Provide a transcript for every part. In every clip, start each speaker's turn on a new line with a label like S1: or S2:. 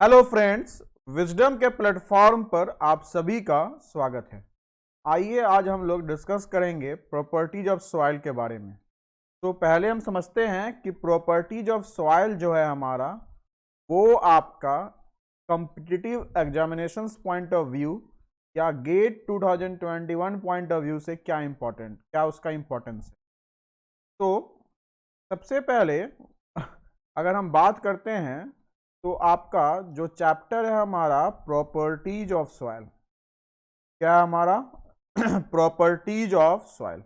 S1: Hello friends, wisdom के platform पर आप सभी का स्वागत है। आइए आज हम लोग डिस्कस करेंगे प्रॉपर्टीज ऑफ सॉइल के बारे में। तो पहले हम समझते हैं कि प्रॉपर्टीज ऑफ सॉइल जो है हमारा, वो आपका competitive examinations point of view या गेट 2021 पॉइंट ऑफ व्यू से क्या उसका इम्पोर्टेंस है। तो सबसे पहले अगर हम बात करते हैं तो आपका जो चैप्टर है हमारा प्रॉपर्टीज ऑफ सॉइल, क्या है हमारा प्रॉपर्टीज ऑफ सॉइल।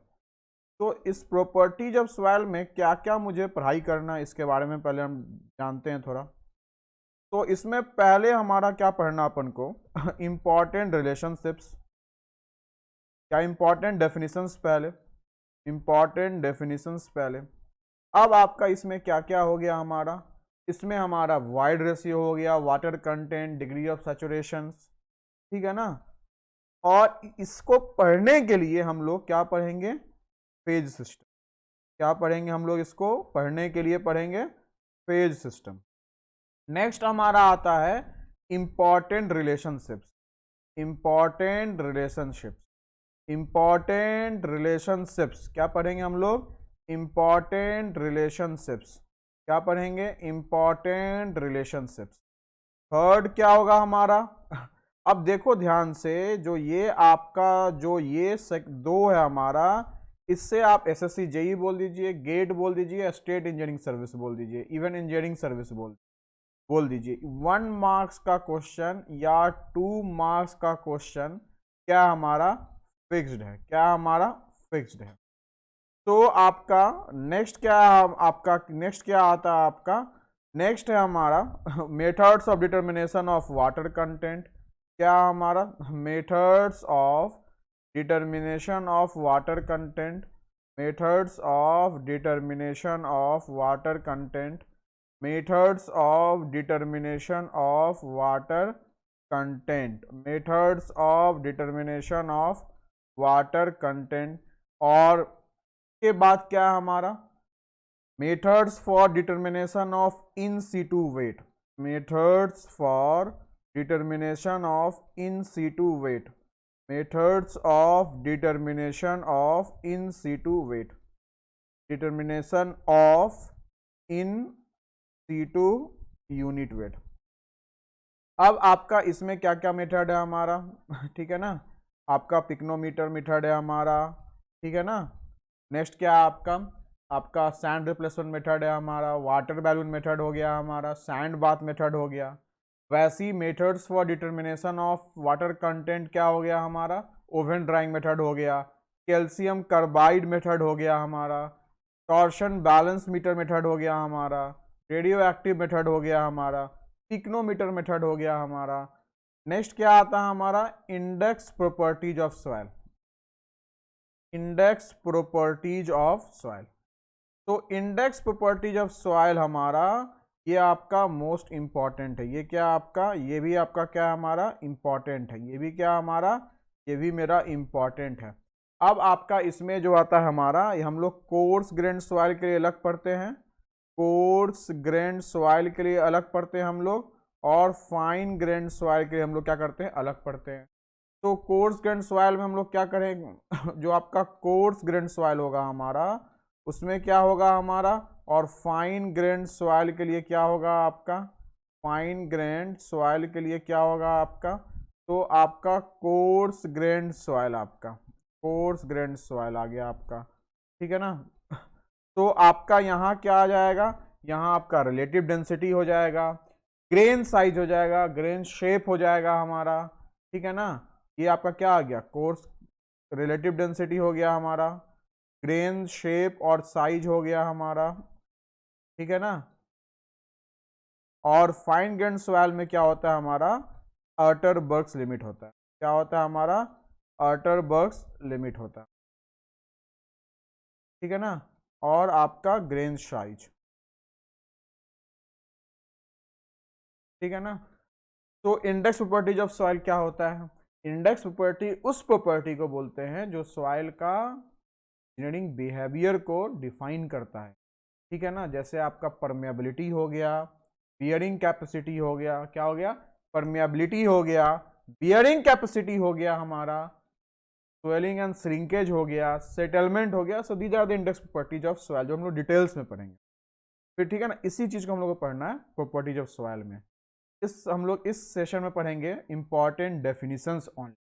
S1: तो इस प्रॉपर्टीज ऑफ सॉइल में क्या क्या मुझे पढ़ाई करना है, इसके बारे में पहले हम जानते हैं थोड़ा। तो इसमें पहले हमारा क्या पढ़ना अपन को इंपॉर्टेंट रिलेशनशिप्स, क्या इंपॉर्टेंट डेफिनेशंस पहले, इंपॉर्टेंट डेफिनेशंस पहले। अब आपका इसमें क्या क्या हो गया हमारा, इसमें हमारा वाइड रेशियो हो गया, water content, degree of saturation, ठीक है ना। और इसको पढ़ने के लिए हम लोग क्या पढ़ेंगे, फेज सिस्टम। क्या पढ़ेंगे हम लोग, इसको पढ़ने के लिए पढ़ेंगे फेज सिस्टम। नेक्स्ट हमारा आता है important relationships, important relationships, important relationships. क्या पढ़ेंगे हम लोग, इंपॉर्टेंट रिलेशनशिप्स। क्या पढ़ेंगे, इंपॉर्टेंट रिलेशनशिप्स। थर्ड क्या होगा हमारा अब देखो ध्यान से, जो ये आपका जो ये दो है हमारा, इससे आप एसएससी जेई बोल दीजिए, गेट बोल दीजिए, स्टेट इंजीनियरिंग सर्विस बोल दीजिए, इवन इंजीनियरिंग सर्विस बोल दीजिए। 1 मार्क्स का क्वेश्चन या 2 मार्क्स का क्वेश्चन क्या हमारा फिक्स्ड है, क्या हमारा फिक्स्ड है। तो आपका नेक्स्ट क्या है, आपका नेक्स्ट क्या आता है, आपका नेक्स्ट है हमारा methods of determination of water content. क्या हमारा methods of determination of water content, methods of determination of water content, methods of determination of water content, methods of determination of water content. और के बाद क्या है हमारा, methods for determination of in situ weight, methods for determination of in situ weight, methods of determination of in situ weight, determination of in situ unit weight. अब आपका इसमें क्या क्या मेथड है हमारा ठीक है ना। आपका पिक्नोमीटर मेथड है हमारा, ठीक है ना। नेक्स्ट क्या है आपका, आपका सैंड रिप्लेसमेंट मेथड है हमारा, वाटर बैलून मेथड हो गया हमारा, सैंड बाथ मेथड हो गया। वैसी methods for determination of water content क्या हो गया हमारा, ओवन ड्राइंग मेथड हो गया, कैल्शियम कार्बाइड मेथड हो गया हमारा, टॉर्शन बैलेंस मीटर मेथड हो गया हमारा, रेडियो एक्टिव मेथड हो गया हमारा, पिक्नोमीटर मेथड हो गया हमारा। नेक्स्ट क्या आता है हमारा, index properties of soil, index properties of soil. तो इंडेक्स प्रॉपर्टीज ऑफ सॉइल हमारा, ये आपका मोस्ट इंपॉर्टेंट है। ये क्या आपका, ये भी आपका क्या हमारा इंपॉर्टेंट है, ये भी क्या हमारा, ये भी मेरा इंपॉर्टेंट है। अब आपका इसमें जो आता है हमारा, ये हम लोग कोर्स ग्रेन सॉइल के लिए अलग पढ़ते हैं, कोर्स ग्रेन सॉइल के लिए अलग पढ़ते हैं हम लोग, और फाइन ग्रेन सॉइल के लिए हम लोग क्या करते हैं, अलग पढ़ते हैं। तो कोर्स ग्रेन सॉइल में हम लोग क्या करेंगे जो आपका कोर्स ग्रेन सॉइल होगा हमारा, उसमें क्या होगा हमारा, और फाइन ग्रेन सॉइल के लिए क्या होगा आपका, फाइन ग्रेन सॉइल के लिए क्या होगा आपका, तो आपका कोर्स ग्रेन सॉइल, आपका कोर्स ग्रेन सॉइल आ गया आपका, ठीक है ना। तो आपका यहाँ क्या आ जाएगा, यहाँ आपका रिलेटिव डेंसिटी हो जाएगा, ग्रेन साइज हो जाएगा, ग्रेन शेप हो जाएगा हमारा, ठीक है ना। ये आपका क्या आ गया, कोर्स रिलेटिव डेंसिटी हो गया हमारा, ग्रेन शेप और साइज हो गया हमारा, ठीक है ना। और फाइन ग्रेन सॉइल में क्या होता है हमारा, अटरबर्ग्स लिमिट होता है। क्या होता है हमारा, अटरबर्ग्स लिमिट होता है, ठीक है ना। और आपका ग्रेन साइज, ठीक है ना। तो इंडेक्स प्रॉपर्टीज ऑफ सॉइल क्या होता है, इंडेक्स प्रॉपर्टी उस प्रॉपर्टी को बोलते हैं जो सॉइल का इंजीनियरिंग बिहेवियर को डिफाइन करता है, ठीक है ना। जैसे आपका परमेबिलिटी हो गया, बियरिंग कैपेसिटी हो गया, क्या हो गया, परमेबिलिटी हो गया, बियरिंग कैपेसिटी हो गया हमारा, स्वेलिंग एंड श्रिंकेज हो गया, सेटलमेंट हो गया। So these are the index properties of soil, जो हम लोग डिटेल्स में पढ़ेंगे फिर, ठीक है ना। इसी चीज को हम लोग को पढ़ना है प्रॉपर्टीज ऑफ सॉइल में। हम लोग इस सेशन में पढ़ेंगे इंपॉर्टेंट डेफिनेशंस ऑन,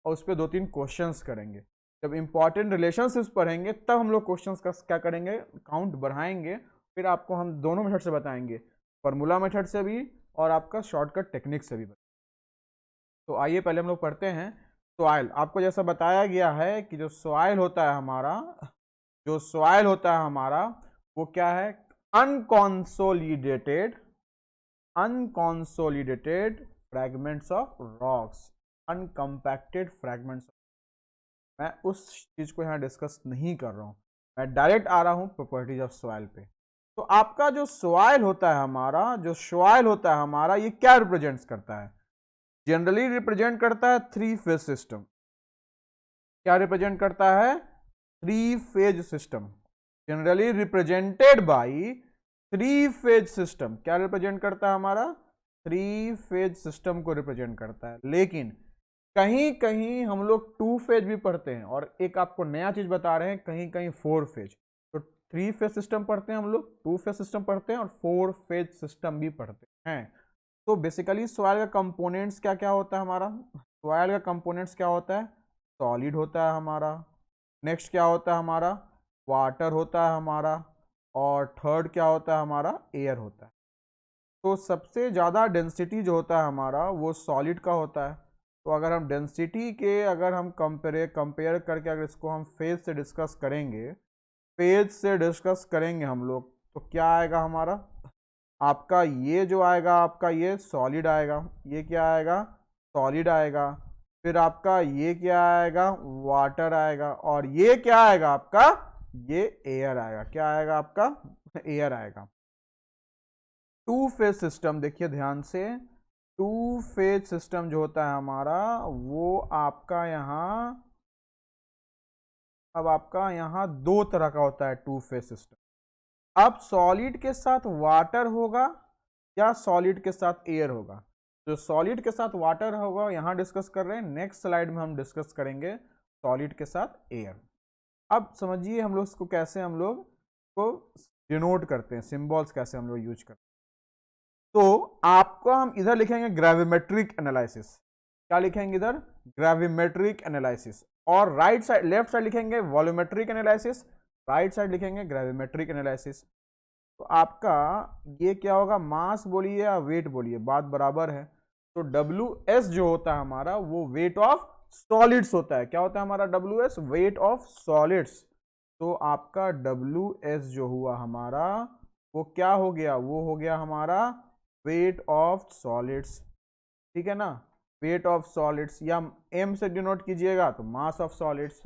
S1: और उस पर 2-3 क्वेश्चंस करेंगे। जब इंपॉर्टेंट रिलेशनशिप्स पढ़ेंगे तब हम लोग क्वेश्चंस का क्या करेंगे, काउंट बढ़ाएंगे। फिर आपको हम दोनों मेथड से बताएंगे, फॉर्मूला मेथड से भी और आपका शॉर्टकट टेक्निक से भी। तो आइए पहले हम लोग पढ़ते हैं सॉइल। आपको जैसा बताया गया है कि जो सॉइल होता है हमारा, जो सॉइल होता है हमारा वो क्या है, unconsolidated fragments of rocks, अनकम्पैक्टेड fragments. मैं उस चीज को यहाँ डिस्कस नहीं कर रहा हूँ, मैं डायरेक्ट आ रहा हूँ प्रॉपर्टीज ऑफ सॉइल पे। तो आपका जो सॉइल होता है हमारा, जो सॉइल होता है हमारा, ये क्या रिप्रेजेंट्स करता है, जनरली रिप्रेजेंट करता है 3 फेज सिस्टम। क्या रिप्रेजेंट करता है, 3 phase system, generally represented by 3 phase system. क्या रिप्रेजेंट करता है हमारा, 3 फेज सिस्टम को रिप्रेजेंट करता है। लेकिन कहीं कहीं हम लोग 2 फेज भी पढ़ते हैं, और एक आपको नया चीज बता रहे हैं, कहीं कहीं 4 फेज। तो 3 फेज सिस्टम पढ़ते हैं हम लोग, 2 फेज सिस्टम पढ़ते हैं, और 4 फेज सिस्टम भी पढ़ते हैं। तो बेसिकली सॉइल का कंपोनेंट्स क्या क्या होता है हमारा, सॉइल का कंपोनेंट्स क्या होता है, सॉलिड होता है हमारा, नेक्स्ट क्या होता है हमारा, वाटर होता है हमारा, और थर्ड क्या होता है हमारा, एयर होता है। तो सबसे ज़्यादा डेंसिटी जो होता है हमारा वो सॉलिड का होता है। तो अगर हम डेंसिटी के, अगर हम कंपेयर करके अगर इसको हम फेज से डिस्कस करेंगे, फेज से डिस्कस करेंगे हम लोग, तो क्या आएगा हमारा, आपका ये जो आएगा, आपका ये सॉलिड आएगा, ये क्या आएगा, सॉलिड आएगा। फिर आपका ये क्या आएगा, वाटर आएगा, और ये क्या आएगा आपका, ये एयर आएगा। क्या आएगा आपका, एयर आएगा। 2 फेज सिस्टम, देखिए ध्यान से, 2 फेज सिस्टम जो होता है हमारा वो आपका यहाँ, अब आपका यहाँ 2 तरह का होता है 2 फेज सिस्टम। अब सॉलिड के साथ वाटर होगा या सॉलिड के साथ एयर होगा। जो सॉलिड के साथ वाटर होगा यहाँ डिस्कस कर रहे हैं, नेक्स्ट स्लाइड में हम डिस्कस करेंगे सॉलिड के साथ एयर। अब समझिए हम लोग इसको कैसे हम लोग को डिनोट करते हैं, सिंबल्स कैसे हम लोग यूज करते हैं। तो आपको हम इधर लिखेंगे ग्रेविमेट्रिक एनालिसिस। क्या लिखेंगे इधर, ग्रेविमेट्रिक एनालिसिस। और राइट साइड, लेफ्ट साइड लिखेंगे वॉल्यूमेट्रिक एनालिसिस, राइट साइड लिखेंगे ग्रेविमेट्रिक एनालिसिस। तो आपका ये क्या होगा, मास बोलिए या वेट बोलिए, बात बराबर है। तो WS जो होता है हमारा वो वेट ऑफ सॉलिड्स होता है। क्या होता है हमारा WS, वेट ऑफ सॉलिड्स। तो आपका WS जो हुआ हमारा वो क्या हो गया, वो हो गया हमारा वेट ऑफ सॉलिड्स, ठीक है ना, वेट ऑफ सॉलिड्स, या M से डिनोट कीजिएगा तो मास ऑफ सॉलिड्स।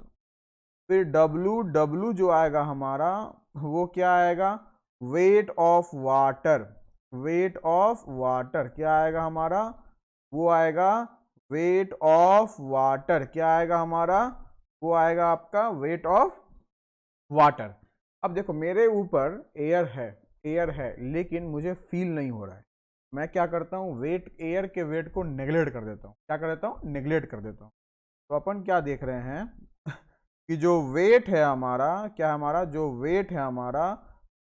S1: फिर W जो आएगा हमारा वो क्या आएगा, wait of water, wait of water क्या आएगा हमारा, वो आएगा वेट ऑफ वाटर, क्या आएगा हमारा, वो आएगा आपका वेट ऑफ वाटर। अब देखो मेरे ऊपर एयर है लेकिन मुझे फील नहीं हो रहा है, मैं क्या करता हूँ, वेट, एयर के वेट को नेग्लेक्ट कर देता हूँ। क्या कर देता हूँ, नेग्लेक्ट कर देता हूँ। तो अपन क्या देख रहे हैं कि जो वेट है हमारा, क्या हमारा जो वेट है हमारा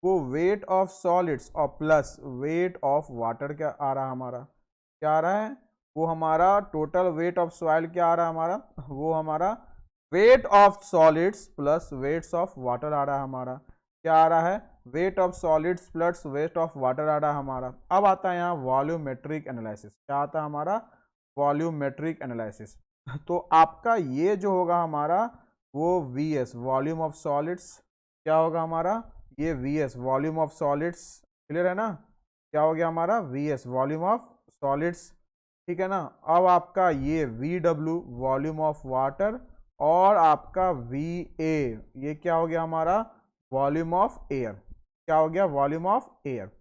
S1: वो वेट ऑफ सॉलिड्स और प्लस वेट ऑफ वाटर क्या आ रहा है हमारा, क्या आ रहा है, वो हमारा टोटल वेट ऑफ सॉइल क्या आ रहा है हमारा, वो हमारा weight of solids plus weights of water आ रहा है हमारा। क्या आ रहा है, weight of solids plus weight of water आ रहा है हमारा। अब आता है यहाँ वॉल्यूमेट्रिक एनालिसिस। क्या आता है हमारा, वॉल्यूमेट्रिक एनालिसिस। तो आपका ये जो होगा हमारा वो VS, वॉल्यूम ऑफ सॉलिड्स, क्या होगा हमारा, ये VS, volume of solids, clear है ना, क्या हो गया हमारा VS, वॉल्यूम ऑफ सॉलिड्स, ठीक है ना। अब आपका ये VW, वॉल्यूम ऑफ वाटर, और आपका VA, ये क्या हो गया हमारा, वॉल्यूम ऑफ एयर, क्या हो गया, वॉल्यूम ऑफ एयर।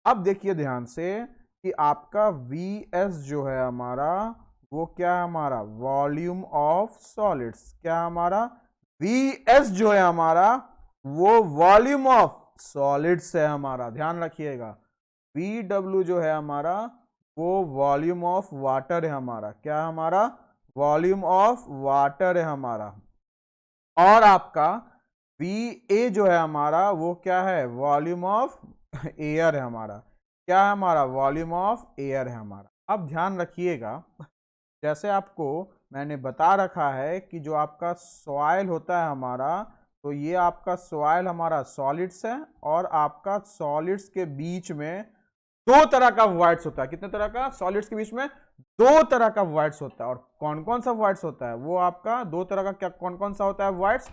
S1: अब देखिए ध्यान से कि आपका VS जो है हमारा वो क्या है हमारा, वॉल्यूम ऑफ सॉलिड्स, क्या हमारा VS जो है हमारा वो वॉल्यूम ऑफ सॉलिड्स है हमारा, ध्यान रखिएगा, VW जो है हमारा वो वॉल्यूम ऑफ वाटर है हमारा, क्या है हमारा, वॉल्यूम ऑफ वाटर है हमारा। और आपका VA जो है हमारा वो क्या है, वॉल्यूम ऑफ एयर है हमारा, क्या है हमारा, वॉल्यूम ऑफ एयर है हमारा। अब ध्यान रखिएगा, जैसे आपको मैंने बता रखा है कि जो आपका सॉइल होता है हमारा, तो ये आपका सॉइल हमारा सॉलिड्स है, और आपका सॉलिड्स के बीच में दो तरह का वॉइड्स होता है। कितने तरह का, सॉलिड्स के बीच में दो तरह का वॉइड्स होता है। और कौन कौन सा वॉइड्स होता है, वो आपका दो तरह का, क्या कौन कौन सा होता है वॉइड्स,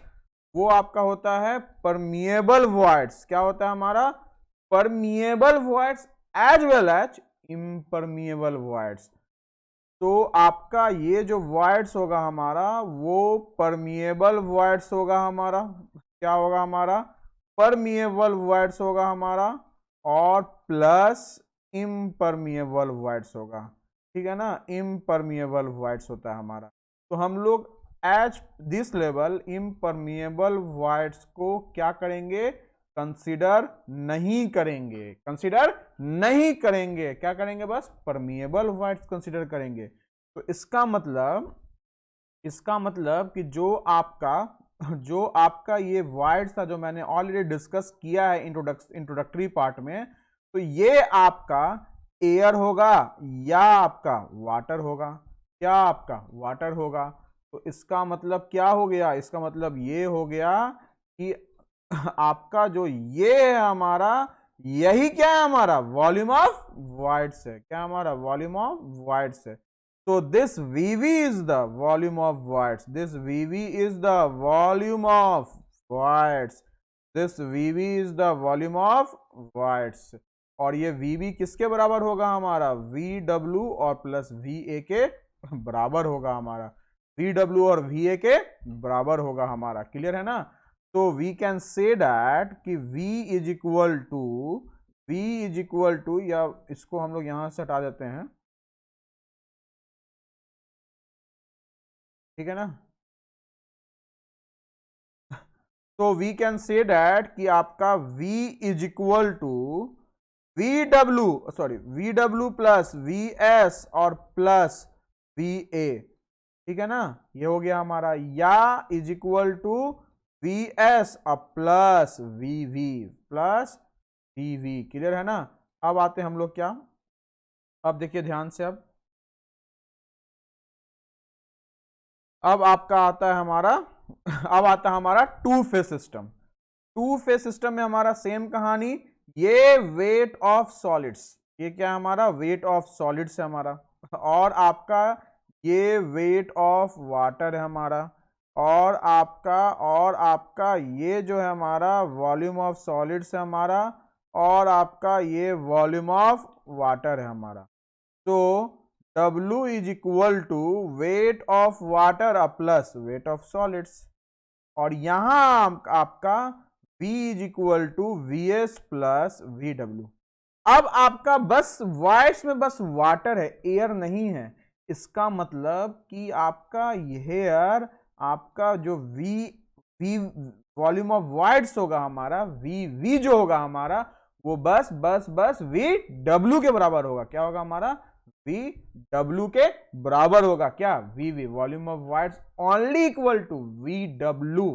S1: वो आपका होता है परमिएबल वॉइड्स, क्या होता है हमारा, permeable voids, as well as impermeable voids. तो आपका ये जो वॉइड्स होगा हमारा वो परमिएबल वॉइड्स होगा हमारा, क्या होगा हमारा, परमिएबल वॉइड्स होगा हमारा, और प्लस इम्परमिएबल वॉइड्स होगा, ठीक है ना, इम्परमिएबल वॉइड्स होता है हमारा। तो हम लोग as this level impermeable voids को क्या करेंगे, कंसीडर नहीं करेंगे, कंसीडर नहीं करेंगे, क्या करेंगे, बस परमिएबल वॉइड्स कंसीडर करेंगे। तो इसका मतलब कि जो आपका ये वॉइड्स था, जो मैंने ऑलरेडी डिस्कस किया है इंट्रोडक्टरी पार्ट में, तो ये आपका एयर होगा या आपका वाटर होगा, क्या आपका वाटर होगा। तो इसका मतलब क्या हो गया, इसका मतलब ये हो गया कि आपका जो ये है हमारा, यही क्या है हमारा, वॉल्यूम ऑफ वॉइड्स है, क्या हमारा, वॉल्यूम ऑफ वॉइड्स है। तो this VV is the volume of voids, this VV is the volume of voids, this VV is the volume of voids। और ये VV किसके बराबर होगा हमारा, VW और प्लस VA के बराबर होगा हमारा, VW और VA के बराबर होगा हमारा, क्लियर है ना। तो वी कैन से दैट कि V इज इक्वल टू, या इसको हम लोग यहां से हटा देते हैं, ठीक है ना। तो वी कैन से दैट कि आपका V is equal to VW plus VS और प्लस VA, ठीक है ना, ये हो गया हमारा, या इज इक्वल टू VS और प्लस VV, क्लियर है ना। अब आते हैं हम लोग क्या, अब देखिए ध्यान से, अब आपका आता है हमारा अब आता है हमारा two phase system. Two phase system में हमारा सेम कहानी, ये वेट ऑफ सॉलिड्स, ये क्या है हमारा, वेट ऑफ सॉलिड्स है हमारा, और आपका ये वेट ऑफ वाटर है हमारा, और आपका ये जो है हमारा वॉल्यूम ऑफ सॉलिड्स है हमारा, और आपका ये वॉल्यूम ऑफ वाटर है हमारा। तो W is equal to weight of water plus weight of solids, और यहां आपका V is equal to VS plus VW। अब आपका बस वॉइड्स में बस वाटर है, एयर नहीं है। इसका मतलब कि आपका एयर, आपका जो V वॉल्यूम ऑफ वॉइड्स होगा हमारा, V जो होगा हमारा वो बस VW के बराबर होगा, क्या होगा हमारा, VW के बराबर होगा, क्या, VV, volume of voids only equal to VW,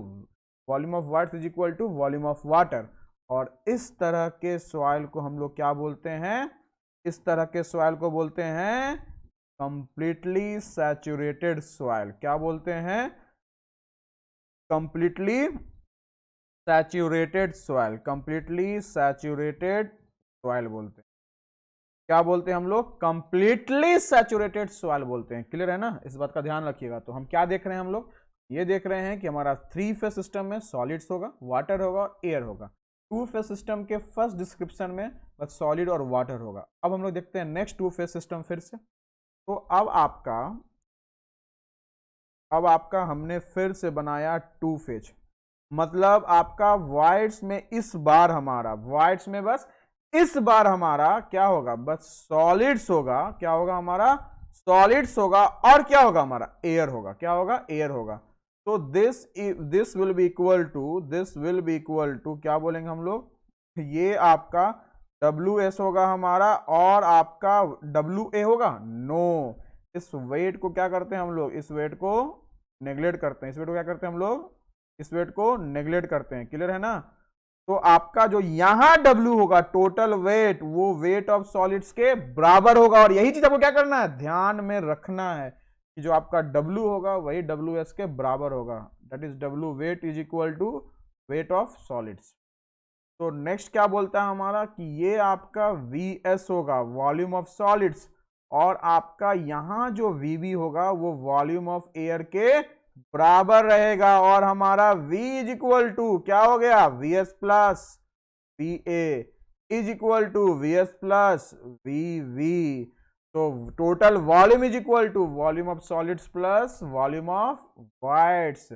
S1: volume of voids is equal to volume of water. और इस तरह के सॉइल को हम लोग क्या बोलते हैं, इस तरह के सॉइल को बोलते हैं कंप्लीटली सैचुरेटेड सॉइल, क्या बोलते हैं, completely saturated soil, completely saturated soil बोलते हैं, क्या बोलते हैं हम लोग, कंप्लीटली सैचुरेटेड सॉइल बोलते हैं, क्लियर है ना, इस बात का ध्यान रखिएगा। तो हम क्या देख रहे हैं, हम लोग ये देख रहे हैं कि हमारा थ्री फेज सिस्टम में सॉलिड्स होगा, वाटर होगा और एयर होगा। टू फेज सिस्टम के फर्स्ट डिस्क्रिप्शन में बस सॉलिड और वाटर होगा। अब हम लोग देखते हैं नेक्स्ट टू फेज सिस्टम फिर से। तो अब आपका हमने फिर से बनाया टू फेज, मतलब आपका वॉइड्स में इस बार हमारा, वॉइड्स में बस इस बार हमारा क्या होगा, बस सॉलिड्स होगा, क्या होगा हमारा, सॉलिड्स होगा, और क्या होगा हमारा, एयर होगा, क्या होगा, एयर होगा। तो this will be equal to क्या बोलेंगे हम लोग, ये आपका WS होगा हमारा, और आपका WA होगा, नो। इस वेट को क्या करते हैं हम लोग, इस वेट को नेग्लेक्ट करते हैं, इस वेट को क्या करते हैं हम लोग, इस वेट को नेग्लेक्ट करते हैं। क्लियर है ना? तो आपका जो यहां W होगा, टोटल वेट, वो वेट ऑफ सॉलिड्स के बराबर होगा। और यही चीज आपको क्या करना है, ध्यान में रखना है कि जो आपका W होगा वही WS के बराबर होगा। That is W weight is equal to weight of solids. तो नेक्स्ट क्या बोलता है हमारा कि ये आपका VS होगा, वॉल्यूम ऑफ सॉलिड्स, और आपका यहां जो VB होगा वो वॉल्यूम ऑफ एयर के बराबर रहेगा। और हमारा V इज इक्वल टू क्या हो गया, VS plus VA is equal to VS plus VV। तो total volume is equal to volume of solids plus volume of voids.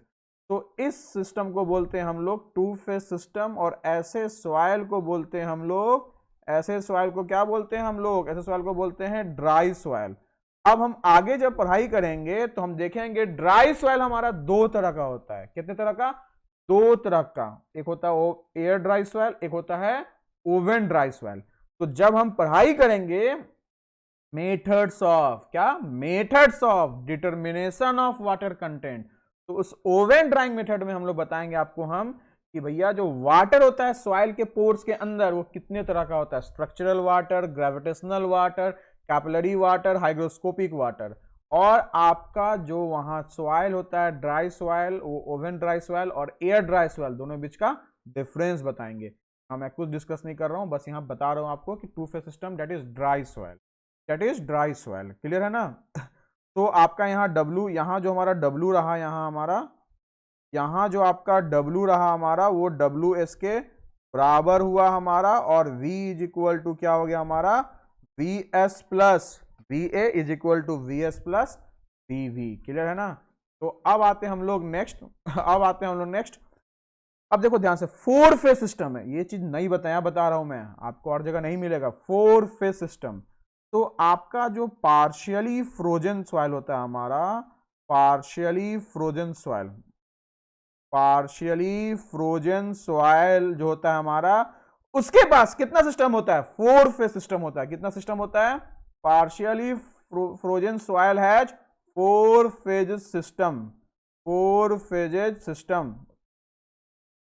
S1: तो इस सिस्टम को बोलते हैं हम लोग टू फेज सिस्टम, और ऐसे सॉइल को बोलते हैं हम लोग, ऐसे सॉइल को क्या बोलते हैं हम लोग, ऐसे सॉइल को बोलते हैं ड्राई सॉइल। अब हम आगे जब पढ़ाई करेंगे तो हम देखेंगे ड्राई सॉइल हमारा दो तरह का होता है। कितने तरह का, दो तरह का। एक होता है एयर ड्राई सॉइल, एक होता है ओवन ड्राई सॉइल। तो जब हम पढ़ाई करेंगे मेथड्स ऑफ क्या, methods of determination of water content, तो उस ओवन ड्राइंग मेथड में हम लोग बताएंगे आपको हम कि भैया जो वाटर होता है सॉइल के पोर्स के अंदर वो कितने तरह का होता है, structural water, gravitational water, capillary water, hygroscopic water. और आपका जो वहां सॉइल होता है ड्राई सॉइल, वो ओवन ड्राई सॉइल और एयर ड्राई सॉइल, दोनों बीच का डिफरेंस बताएंगे। मैं कुछ डिस्कस नहीं कर रहा हूं, बस यहां बता रहा हूं आपको कि two phase system that is dry soil, that is dry soil. Clear है ना? तो आपका यहाँ W, यहाँ जो हमारा W रहा, यहाँ हमारा, यहाँ जो आपका W रहा हमारा वो WS के बराबर हुआ हमारा, और V इज इक्वल टू क्या हो गया हमारा, VS plus VA is equal to VS plus VV। Clear है ना? तो अब आते हैं हम लोग नेक्स्ट, अब आते हैं हम लोग नेक्स्ट। अब देखो ध्यान से, फोर फेज सिस्टम है, ये चीज नहीं बताया, बता रहा हूं मैं आपको, और जगह नहीं मिलेगा। फोर फेज सिस्टम, तो आपका जो पार्शियली फ्रोजन सॉइल होता है हमारा, partially frozen soil, partially frozen soil जो होता है हमारा, उसके पास कितना सिस्टम होता है, फोर फेज सिस्टम होता है। कितना सिस्टम होता है, partially frozen soil has four phases system, four phases system,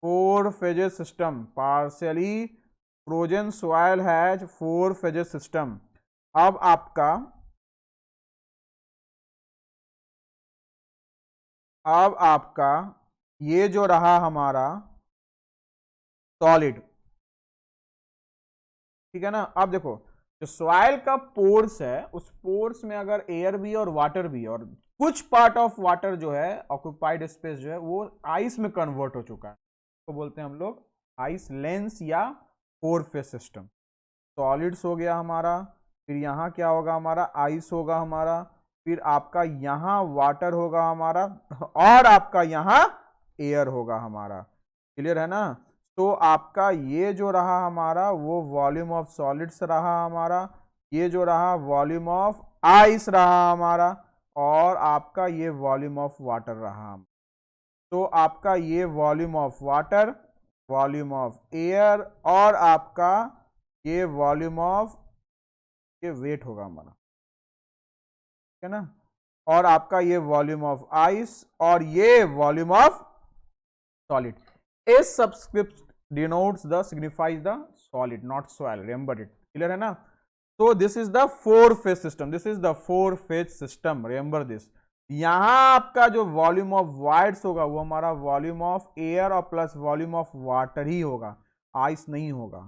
S1: four phases system, partially frozen soil has four phases system. अब आपका ये जो रहा हमारा सॉलिड, ठीक है ना? अब देखो जो सॉइल का पोर्स है, उस पोर्स में अगर एयर भी और वाटर भी, और कुछ पार्ट ऑफ वाटर जो है, ऑक्यूपाइड स्पेस जो है, वो आइस में कन्वर्ट हो चुका है, तो बोलते हैं हम लोग आइस लेंस या फोर फेज सिस्टम। सॉलिड्स हो गया हमारा, फिर यहाँ क्या होगा हमारा, आइस होगा हमारा, फिर आपका यहाँ वाटर होगा हमारा, और आपका यहाँ एयर होगा हमारा। क्लियर है ना? तो आपका ये जो रहा हमारा वो वॉल्यूम ऑफ सॉलिड्स रहा हमारा, ये जो रहा वॉल्यूम ऑफ आइस रहा हमारा, और आपका ये वॉल्यूम ऑफ वाटर रहा। तो आपका ये volume of water, volume of air, और आपका ये वॉल्यूम ऑफ, ये वेट होगा हमारा, ठीक है ना? और आपका ये वॉल्यूम ऑफ आइस, और ये volume of solid. S subscript denotes the signifies the solid, not soil, remember it। clear है ना? तो this is the four phase system, this is the four phase system, remember this। यहां आपका जो volume of wides होगा वो हमारा volume of air और प्लस वॉल्यूम ऑफ वाटर ही होगा, आइस नहीं होगा,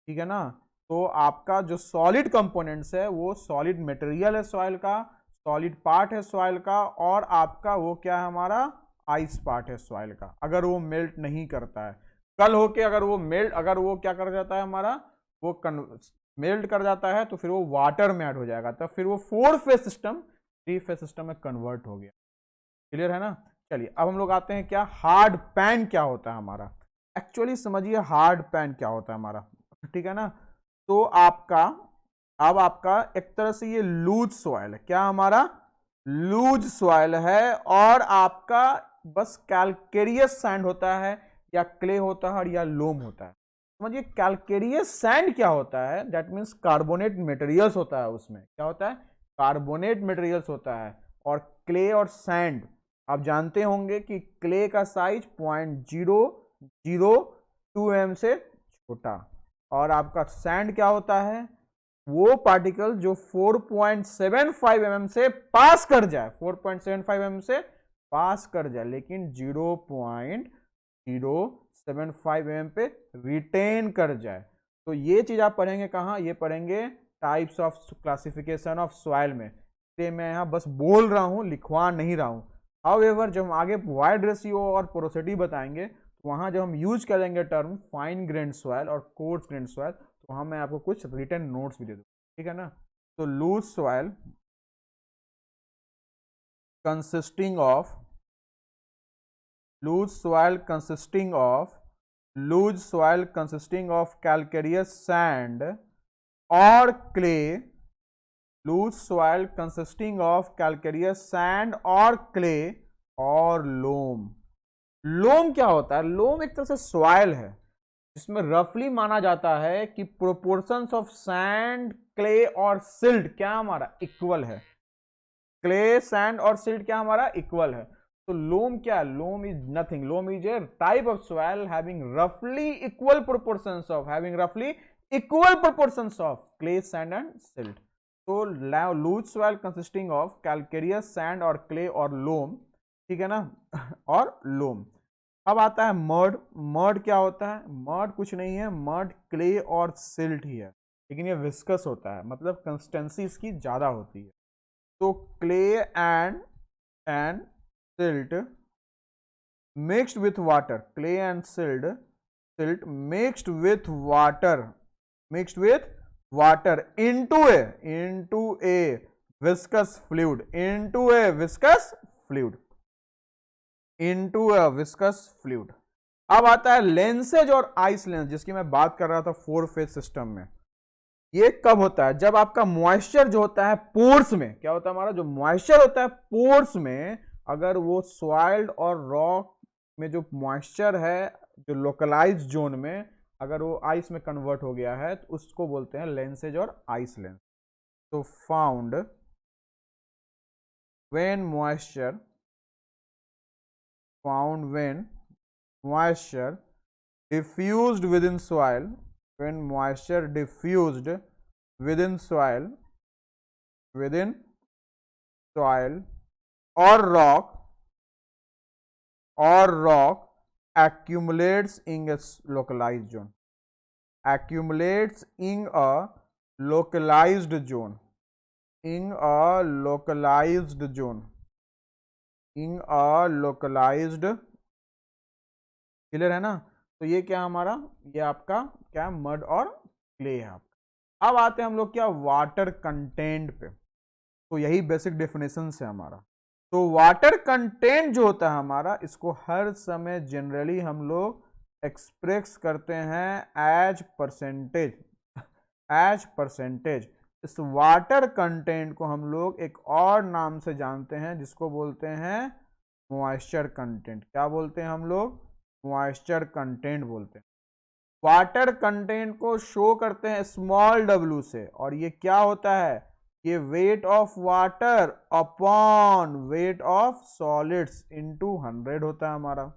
S1: ठीक है ना? तो आपका जो सॉलिड कंपोनेंट्स है वो सॉलिड मटेरियल है सॉइल का, सॉलिड पार्ट है सॉइल का, और आपका वो क्या है हमारा, आइस पार्ट है सॉइल का। अगर वो मेल्ट नहीं करता है, कल होके अगर वो मेल्ट, अगर वो क्या कर जाता है हमारा, वो मेल्ट कर जाता है, तो फिर वो वाटर में ऐड हो जाएगा, तब फिर वो four phase system three phase system में कन्वर्ट हो गया। क्लियर है ना? चलिए अब हम लोग आते हैं क्या, हार्ड पैन क्या होता है हमारा। एक्चुअली समझिए हार्ड पैन क्या होता है हमारा, ठीक है ना? तो आपका, अब आपका एक तरह से ये लूज सॉइल है, क्या हमारा, लूज सॉइल है, और आपका बस कैलकेरियस सैंड होता है, या क्ले होता है, या लोम होता है। समझिए कैलकेरियस सैंड क्या होता है, दैट मीन्स कार्बोनेट मटेरियल्स होता है, उसमें क्या होता है, कार्बोनेट मटेरियल्स होता है। और क्ले और सैंड आप जानते होंगे कि क्ले का साइज 0.002 mm से छोटा, और आपका सैंड क्या होता है, वो पार्टिकल जो 4.75 mm से पास कर जाए, 4.75 mm से पास कर जाए, लेकिन 0.075 mm पे रिटेन कर जाए। तो ये चीज आप पढ़ेंगे कहाँ, ये पढ़ेंगे types of classification of soil में। इसलिए मैं यहाँ बस बोल रहा हूँ, लिखवा नहीं रहा हूँ। हाउएवर जब हम आगे वाइड रेशियो और पोरोसिटी बताएंगे, तो वहां जब हम यूज करेंगे टर्म फाइन ग्रेन सॉइल और कोर्स ग्रेन सॉइल, तो वहां मैं आपको कुछ रिटन नोट्स भी दे दूँ, ठीक है ना। तो loose soil consisting of loose soil consisting of calcareous sand or clay, loose soil consisting of calcareous sand or clay और लोम। लोम क्या होता है, लोम एक तरह से सॉइल है जिसमें रफली माना जाता है कि प्रोपोर्शंस ऑफ सैंड, क्ले और सिल्ट क्या हमारा इक्वल है। क्ले, सैंड और सिल्ट क्या हमारा इक्वल है। तो लोम क्या है, loam is nothing, loam is a type of soil having रफली equal proportions of clay, sand and silt. तो loose soil consisting of calcareous sand और क्ले और लोम, ठीक है ना और लोम। अब आता है मड। मड क्या होता है, मड कुछ नहीं है, मड क्ले और सिल्ट ही है, लेकिन ये विस्कस होता है, मतलब कंसिस्टेंसी इसकी ज्यादा होती है। तो clay and silt mixed with water, clay and silt mixed with water into a viscous fluid, अब आता है लेंसेज और आइस लेंस, जिसकी मैं बात कर रहा था 4 फेज सिस्टम में। ये कब होता है, जब आपका मॉइस्चर जो होता है पोर्स में, क्या होता है हमारा जो मॉइस्चर होता है पोर्स में, अगर वो सॉइल्ड और रॉक में जो मॉइस्चर है जो लोकलाइज्ड जोन में, अगर वो आइस में कन्वर्ट हो गया है, तो उसको बोलते हैं लेंसेज और आइस लेंस। तो found when moisture diffused within soil, when moisture diffused within soil or rock accumulates in a localized zone, clear है ना। तो ये क्या हमारा, ये आपका क्या मड और क्ले है आपका। अब आते हैं हम लोग क्या, वाटर कंटेंट पे। तो यही बेसिक डेफिनेशन है हमारा। तो वाटर कंटेंट जो होता है हमारा, इसको हर समय जनरली हम लोग एक्सप्रेस करते हैं एज परसेंटेज। इस वाटर कंटेंट को हम लोग एक और नाम से जानते हैं, जिसको बोलते हैं मॉइस्चर कंटेंट। क्या बोलते हैं हम लोग, मॉइस्चर कंटेंट बोलते हैं। वाटर कंटेंट को शो करते हैं स्मॉल w से, और ये क्या होता है, ये wait of water upon weight of solids into 100 होता है हमारा।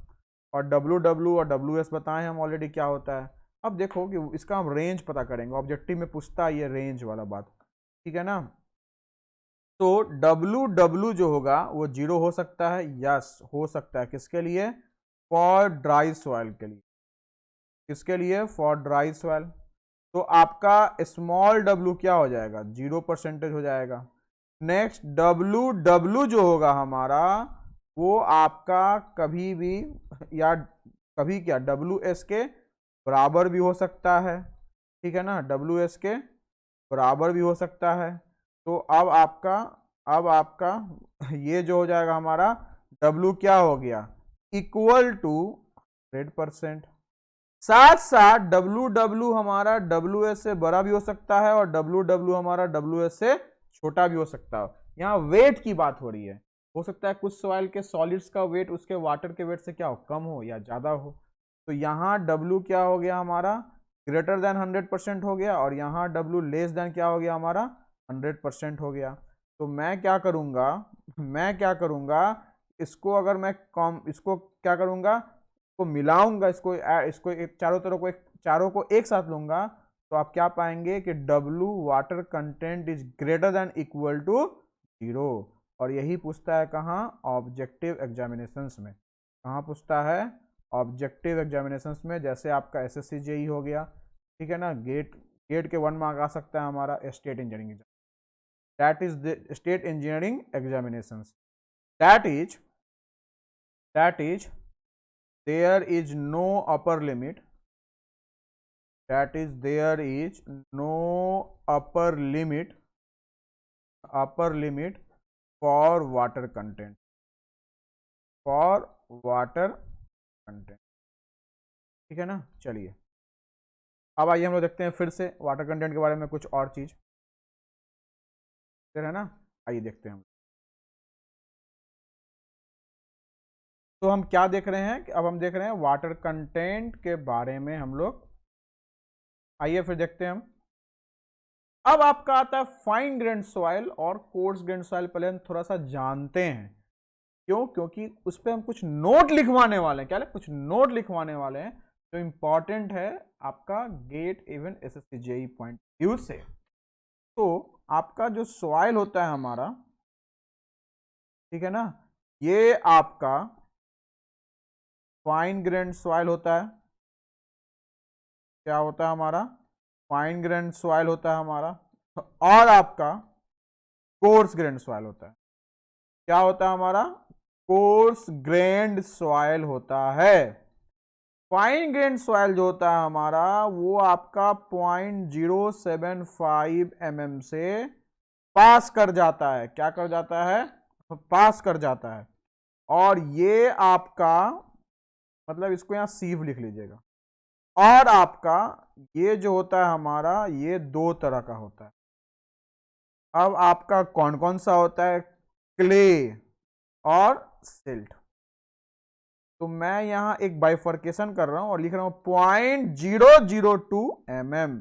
S1: और ww और ws बताएं हम ऑलरेडी क्या होता है। अब देखो कि इसका हम रेंज पता करेंगे, ऑब्जेक्टिव में पूछता है ये रेंज वाला बात, ठीक है ना। तो ww जो होगा वो 0 हो सकता है, यस हो सकता है, किसके लिए, फॉर ड्राई सॉइल के लिए, किसके लिए, फॉर ड्राई सॉइल। तो आपका स्मॉल w क्या हो जाएगा, 0% हो जाएगा। नेक्स्ट ww जो होगा हमारा, वो आपका कभी भी या कभी क्या ws के बराबर भी हो सकता है, ठीक है ना, ws के बराबर भी हो सकता है। तो अब आपका ये जो हो जाएगा हमारा w क्या हो गया, इक्वल टू 100%। साथ साथ ww हमारा ws से बड़ा भी हो सकता है, और ww हमारा ws से छोटा भी हो सकता है। यहाँ वेट की बात हो रही है, हो सकता है कुछ सॉइल के सॉलिड्स का वेट उसके वाटर के वेट से क्या हो, कम हो या ज्यादा हो। तो यहाँ w क्या हो गया हमारा, ग्रेटर देन 100% हो गया, और यहाँ W लेस देन क्या हो गया हमारा 100% हो गया। तो मैं क्या करूँगा, इसको अगर मैं इसको क्या करूँगा, इसको मिलाऊंगा, इसको चारों को एक साथ लूंगा, तो आप क्या पाएंगे कि W water content is greater than equal to 0। और यही पूछता है कहाँ, ऑब्जेक्टिव एग्जामिनेशंस में। कहाँ पूछता है, ऑब्जेक्टिव एग्जामिनेशंस में। जैसे आपका SSC JEE हो गया, ठीक है ना, गेट के 1 मार्क आ सकता है हमारा state engineering exam, that is the state engineering examinations, that is there is no upper limit, upper limit for water content, ठीक है ना। चलिए अब आइए हम लोग देखते हैं फिर से वाटर कंटेंट के बारे में कुछ और चीज, है ना। आइए देखते हैं हम। तो हम क्या देख रहे हैं कि अब हम देख रहे हैं वाटर कंटेंट के बारे में हम लोग। आइए फिर देखते हैं हम। अब आपका आता है फाइन ग्रेन सॉइल और कोर्स ग्रेन सॉइल। पहले हम थोड़ा सा जानते हैं, क्यों, क्योंकि उस पर हम कुछ नोट लिखवाने वाले हैं। क्या कुछ नोट लिखवाने वाले हैं जो इंपॉर्टेंट है आपका get even SSC JEE point view से। तो आपका जो सॉइल होता है हमारा, ठीक है ना, ये आपका फाइन ग्रेन सॉइल होता है। क्या होता है हमारा, फाइन ग्रेन सॉइल होता है हमारा। और आपका कोर्स ग्रेन सॉइल होता है। क्या होता है हमारा, कोर्स ग्रेन्ड सॉइल होता है। फाइन ग्रेन सॉइल जो होता है हमारा, वो आपका 0.075 mm से पास कर जाता है। क्या कर जाता है, पास कर जाता है। और ये आपका मतलब इसको यहां सीव लिख लीजिएगा। और आपका ये जो होता है हमारा, ये 2 तरह का होता है। अब आपका कौन कौन सा होता है, क्ले और सिल्ट। तो मैं यहां एक बाइफर्केशन कर रहा हूं और लिख रहा हूं 0.002 mm।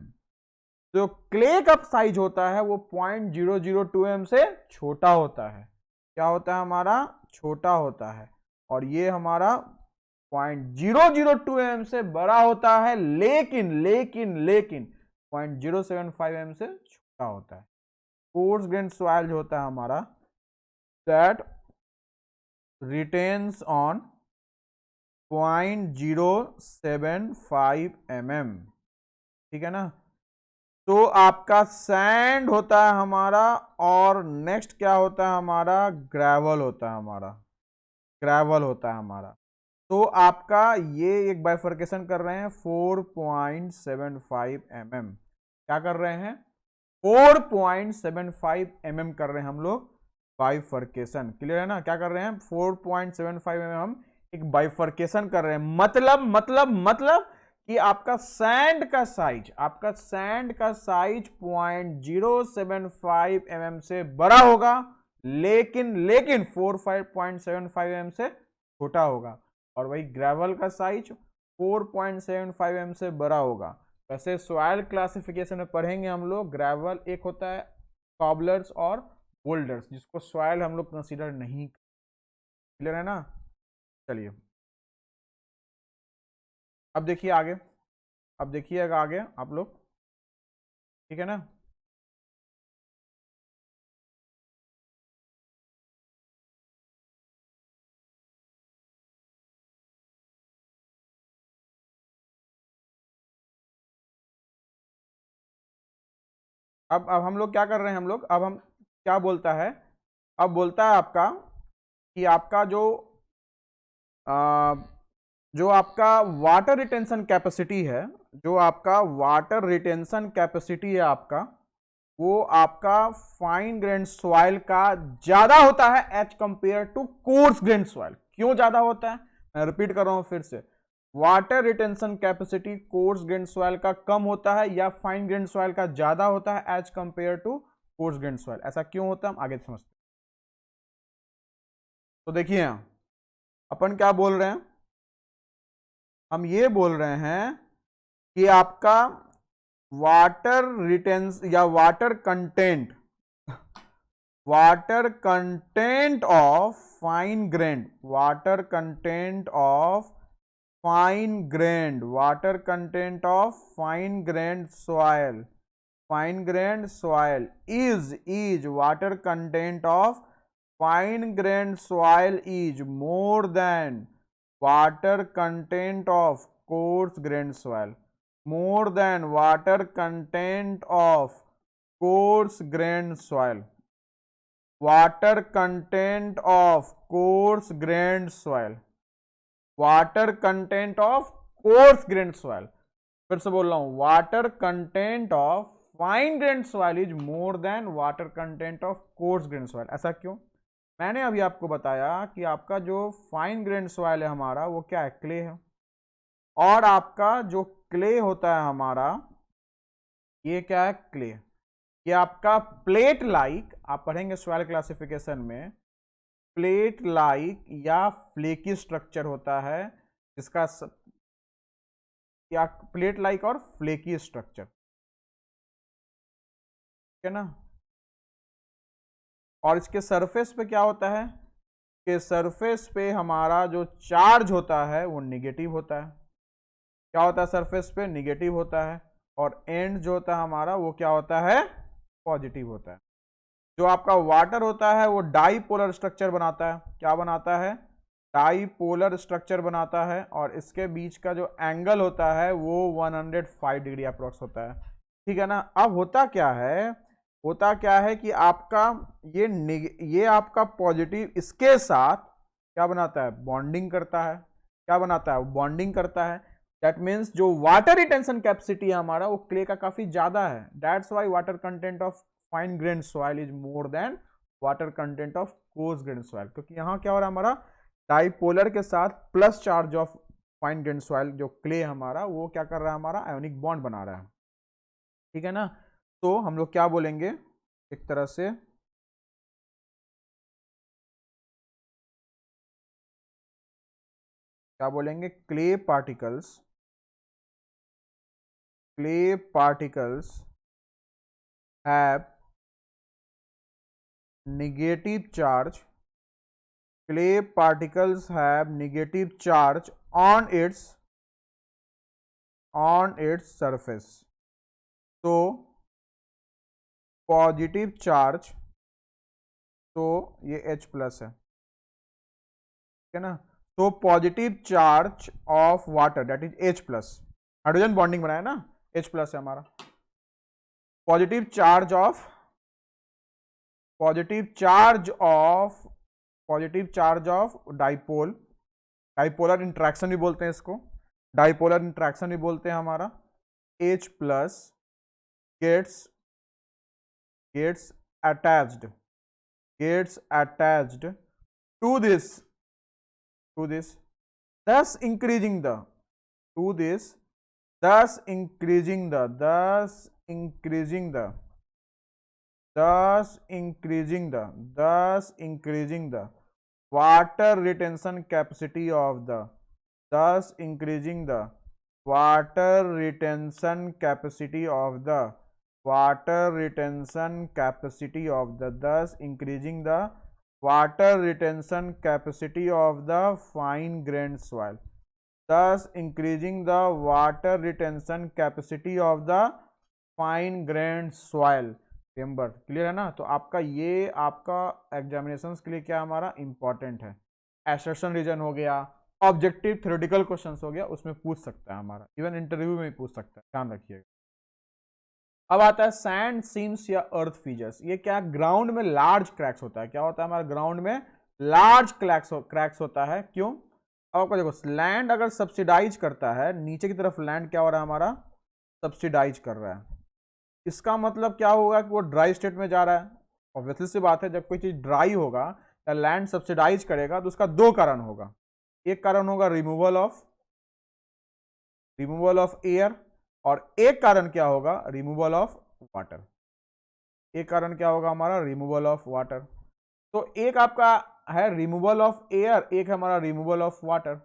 S1: जो क्ले का साइज होता है वो 0.002 mm से छोटा होता है। क्या होता है हमारा, छोटा होता है। और ये हमारा 0.002 mm से बड़ा होता है, लेकिन 0.075 mm से छोटा होता है। कोर्स ग्रेन सॉइल जो होता है हमारा, दैट रिटेन्स ऑन 0.075 mm, ठीक है ना। तो आपका सैंड होता है हमारा, और नेक्स्ट क्या होता है हमारा, ग्रेवल होता है हमारा, ग्रेवल होता है हमारा। तो आपका ये एक बाइफर्केशन कर रहे हैं 4.75 mm। क्या कर रहे हैं, 4.75 mm कर रहे हैं हम लोग बाइफर्केशन। क्लियर है ना, क्या कर रहे हैं, 4.75 mm हम एक बाइफर्केशन कर रहे हैं। मतलब कि आपका सैंड का साइज 0.075 mm से बड़ा होगा, लेकिन 4.75 mm से छोटा होगा। और वही ग्रेवल का साइज 4.75 mm से बड़ा होगा। वैसे सॉइल क्लासिफिकेशन में पढ़ेंगे हम लोग, ग्रेवल एक होता है कॉबलर्स और बोल्डर्स, जिसको सॉइल हम लोग कंसीडर नहीं। क्लियर है ना। चलिए अब देखिए आगे, अब देखिएगा आगे आप लोग, ठीक है ना। अब हम लोग क्या कर रहे हैं, हम लोग अब हम क्या बोलता है, अब बोलता है आपका कि आपका जो आपका वाटर रिटेंशन कैपेसिटी है, जो आपका वाटर रिटेंशन कैपेसिटी है आपका, वो आपका फाइन ग्रेन सॉइल का ज्यादा होता है as compare to coarse grain soil. क्यों ज्यादा होता है, मैं रिपीट कर रहा हूं फिर से, water retention capacity course grain soil का कम होता है या फाइन ग्रेन सॉइल का ज्यादा होता है as compare to coarse grain soil. ऐसा क्यों होता है, हम आगे समझते हैं। तो देखिए अपन क्या बोल रहे हैं, हम ये बोल रहे हैं कि आपका वाटर रिटेंस या water content of fine grand, water content of fine grand, water content of fine grained soil, fine grained soil is water content of fine grained soil is more than water content of coarse grained soil, more than water content of coarse grained soil, water content of coarse grained soil, water content of coarse grained soil। फिर से बोल रहा हूं, water content of fine grain soil is more than water content of course grain soil. ऐसा क्यों? मैंने अभी आपको बताया कि आपका जो फाइन ग्रेन सॉइल है हमारा वो क्या है, क्ले है, और आपका जो क्ले होता है हमारा ये क्या है, क्ले, ये आपका प्लेट लाइक, आप पढ़ेंगे सॉइल क्लासिफिकेशन में, प्लेट लाइक या फ्लेकी स्ट्रक्चर होता है, जिसका या प्लेट लाइक और फ्लेकी स्ट्रक्चर, ठीक है ना। और इसके सरफेस पे क्या होता है कि सरफेस पे हमारा जो चार्ज होता है वो निगेटिव होता है। क्या होता है सरफेस पे, निगेटिव होता है, और एंड जो होता है हमारा वो क्या होता है, पॉजिटिव होता है। जो आपका वाटर होता है वो डाईपोलर स्ट्रक्चर बनाता है। क्या बनाता है, डाईपोलर स्ट्रक्चर बनाता है, और इसके बीच का जो एंगल होता है वो 105 डिग्री अप्रोक्स होता है, ठीक है ना। अब होता क्या है कि आपका ये आपका पॉजिटिव इसके साथ क्या बनाता है, बॉन्डिंग करता है। क्या बनाता है, बॉन्डिंग करता है। दैट मीन्स जो वाटर रिटेंशन कैपेसिटी है हमारा वो क्ले का काफी ज्यादा है। That's why water content of fine grain soil is more than water content of course grain soil, क्योंकि यहाँ क्या हो रहा है हमारा, डाईपोलर के साथ plus charge of fine grain soil जो क्ले हमारा वो क्या कर रहा है, हमारा आयोनिक बॉन्ड बना रहा है, ठीक है ना। तो हम लोग क्या बोलेंगे, एक तरह से क्या बोलेंगे, clay particles have negative charge, clay particles have negative charge on its surface, so positive charge, तो ये H प्लस है, ठीक है ना। तो positive charge of water that is H plus, hydrogen bonding बनाया ना, H प्लस है हमारा। Positive charge of dipolar interaction भी बोलते हैं इसको, डाइपोलर इंट्रैक्शन भी बोलते हैं हमारा। H plus gets attached to this thus increasing the water retention capacity of the thus increasing the water retention capacity of the water retention capacity of the thus increasing the water retention capacity of the fine grained soil, thus increasing the water retention capacity of the fine grained soil। Remember, clear है ना। तो आपका ये आपका examinations के लिए क्या हमारा इंपॉर्टेंट है, एसर्शन रीजन हो गया, ऑब्जेक्टिव थ्योरेटिकल क्वेश्चंस हो गया, उसमें पूछ सकता है हमारा, इवन इंटरव्यू में भी पूछ सकता है, ध्यान रखिएगा। अब आता है सैंड सीम्स या अर्थ फीचर्स। ये क्या, ग्राउंड में लार्ज क्रैक्स होता है। क्या होता है हमारा, ग्राउंड में लार्ज क्रैक्स होता है। क्यों? अब आपको देखो, लैंड अगर सब्सिडाइज करता है, नीचे की तरफ लैंड क्या हो रहा है हमारा, सब्सिडाइज कर रहा है। इसका मतलब क्या होगा कि वो ड्राई स्टेट में जा रहा है। ऑब्वियसली सी बात है, जब कोई चीज ड्राई होगा या लैंड सब्सिडाइज करेगा तो उसका दो कारण होगा। एक कारण होगा रिमूवल ऑफ एयर, और एक कारण क्या होगा, रिमूवल ऑफ वाटर। एक कारण क्या होगा हमारा, रिमूवल ऑफ वाटर। तो एक आपका है रिमूवल ऑफ एयर, एक है हमारा removal of water.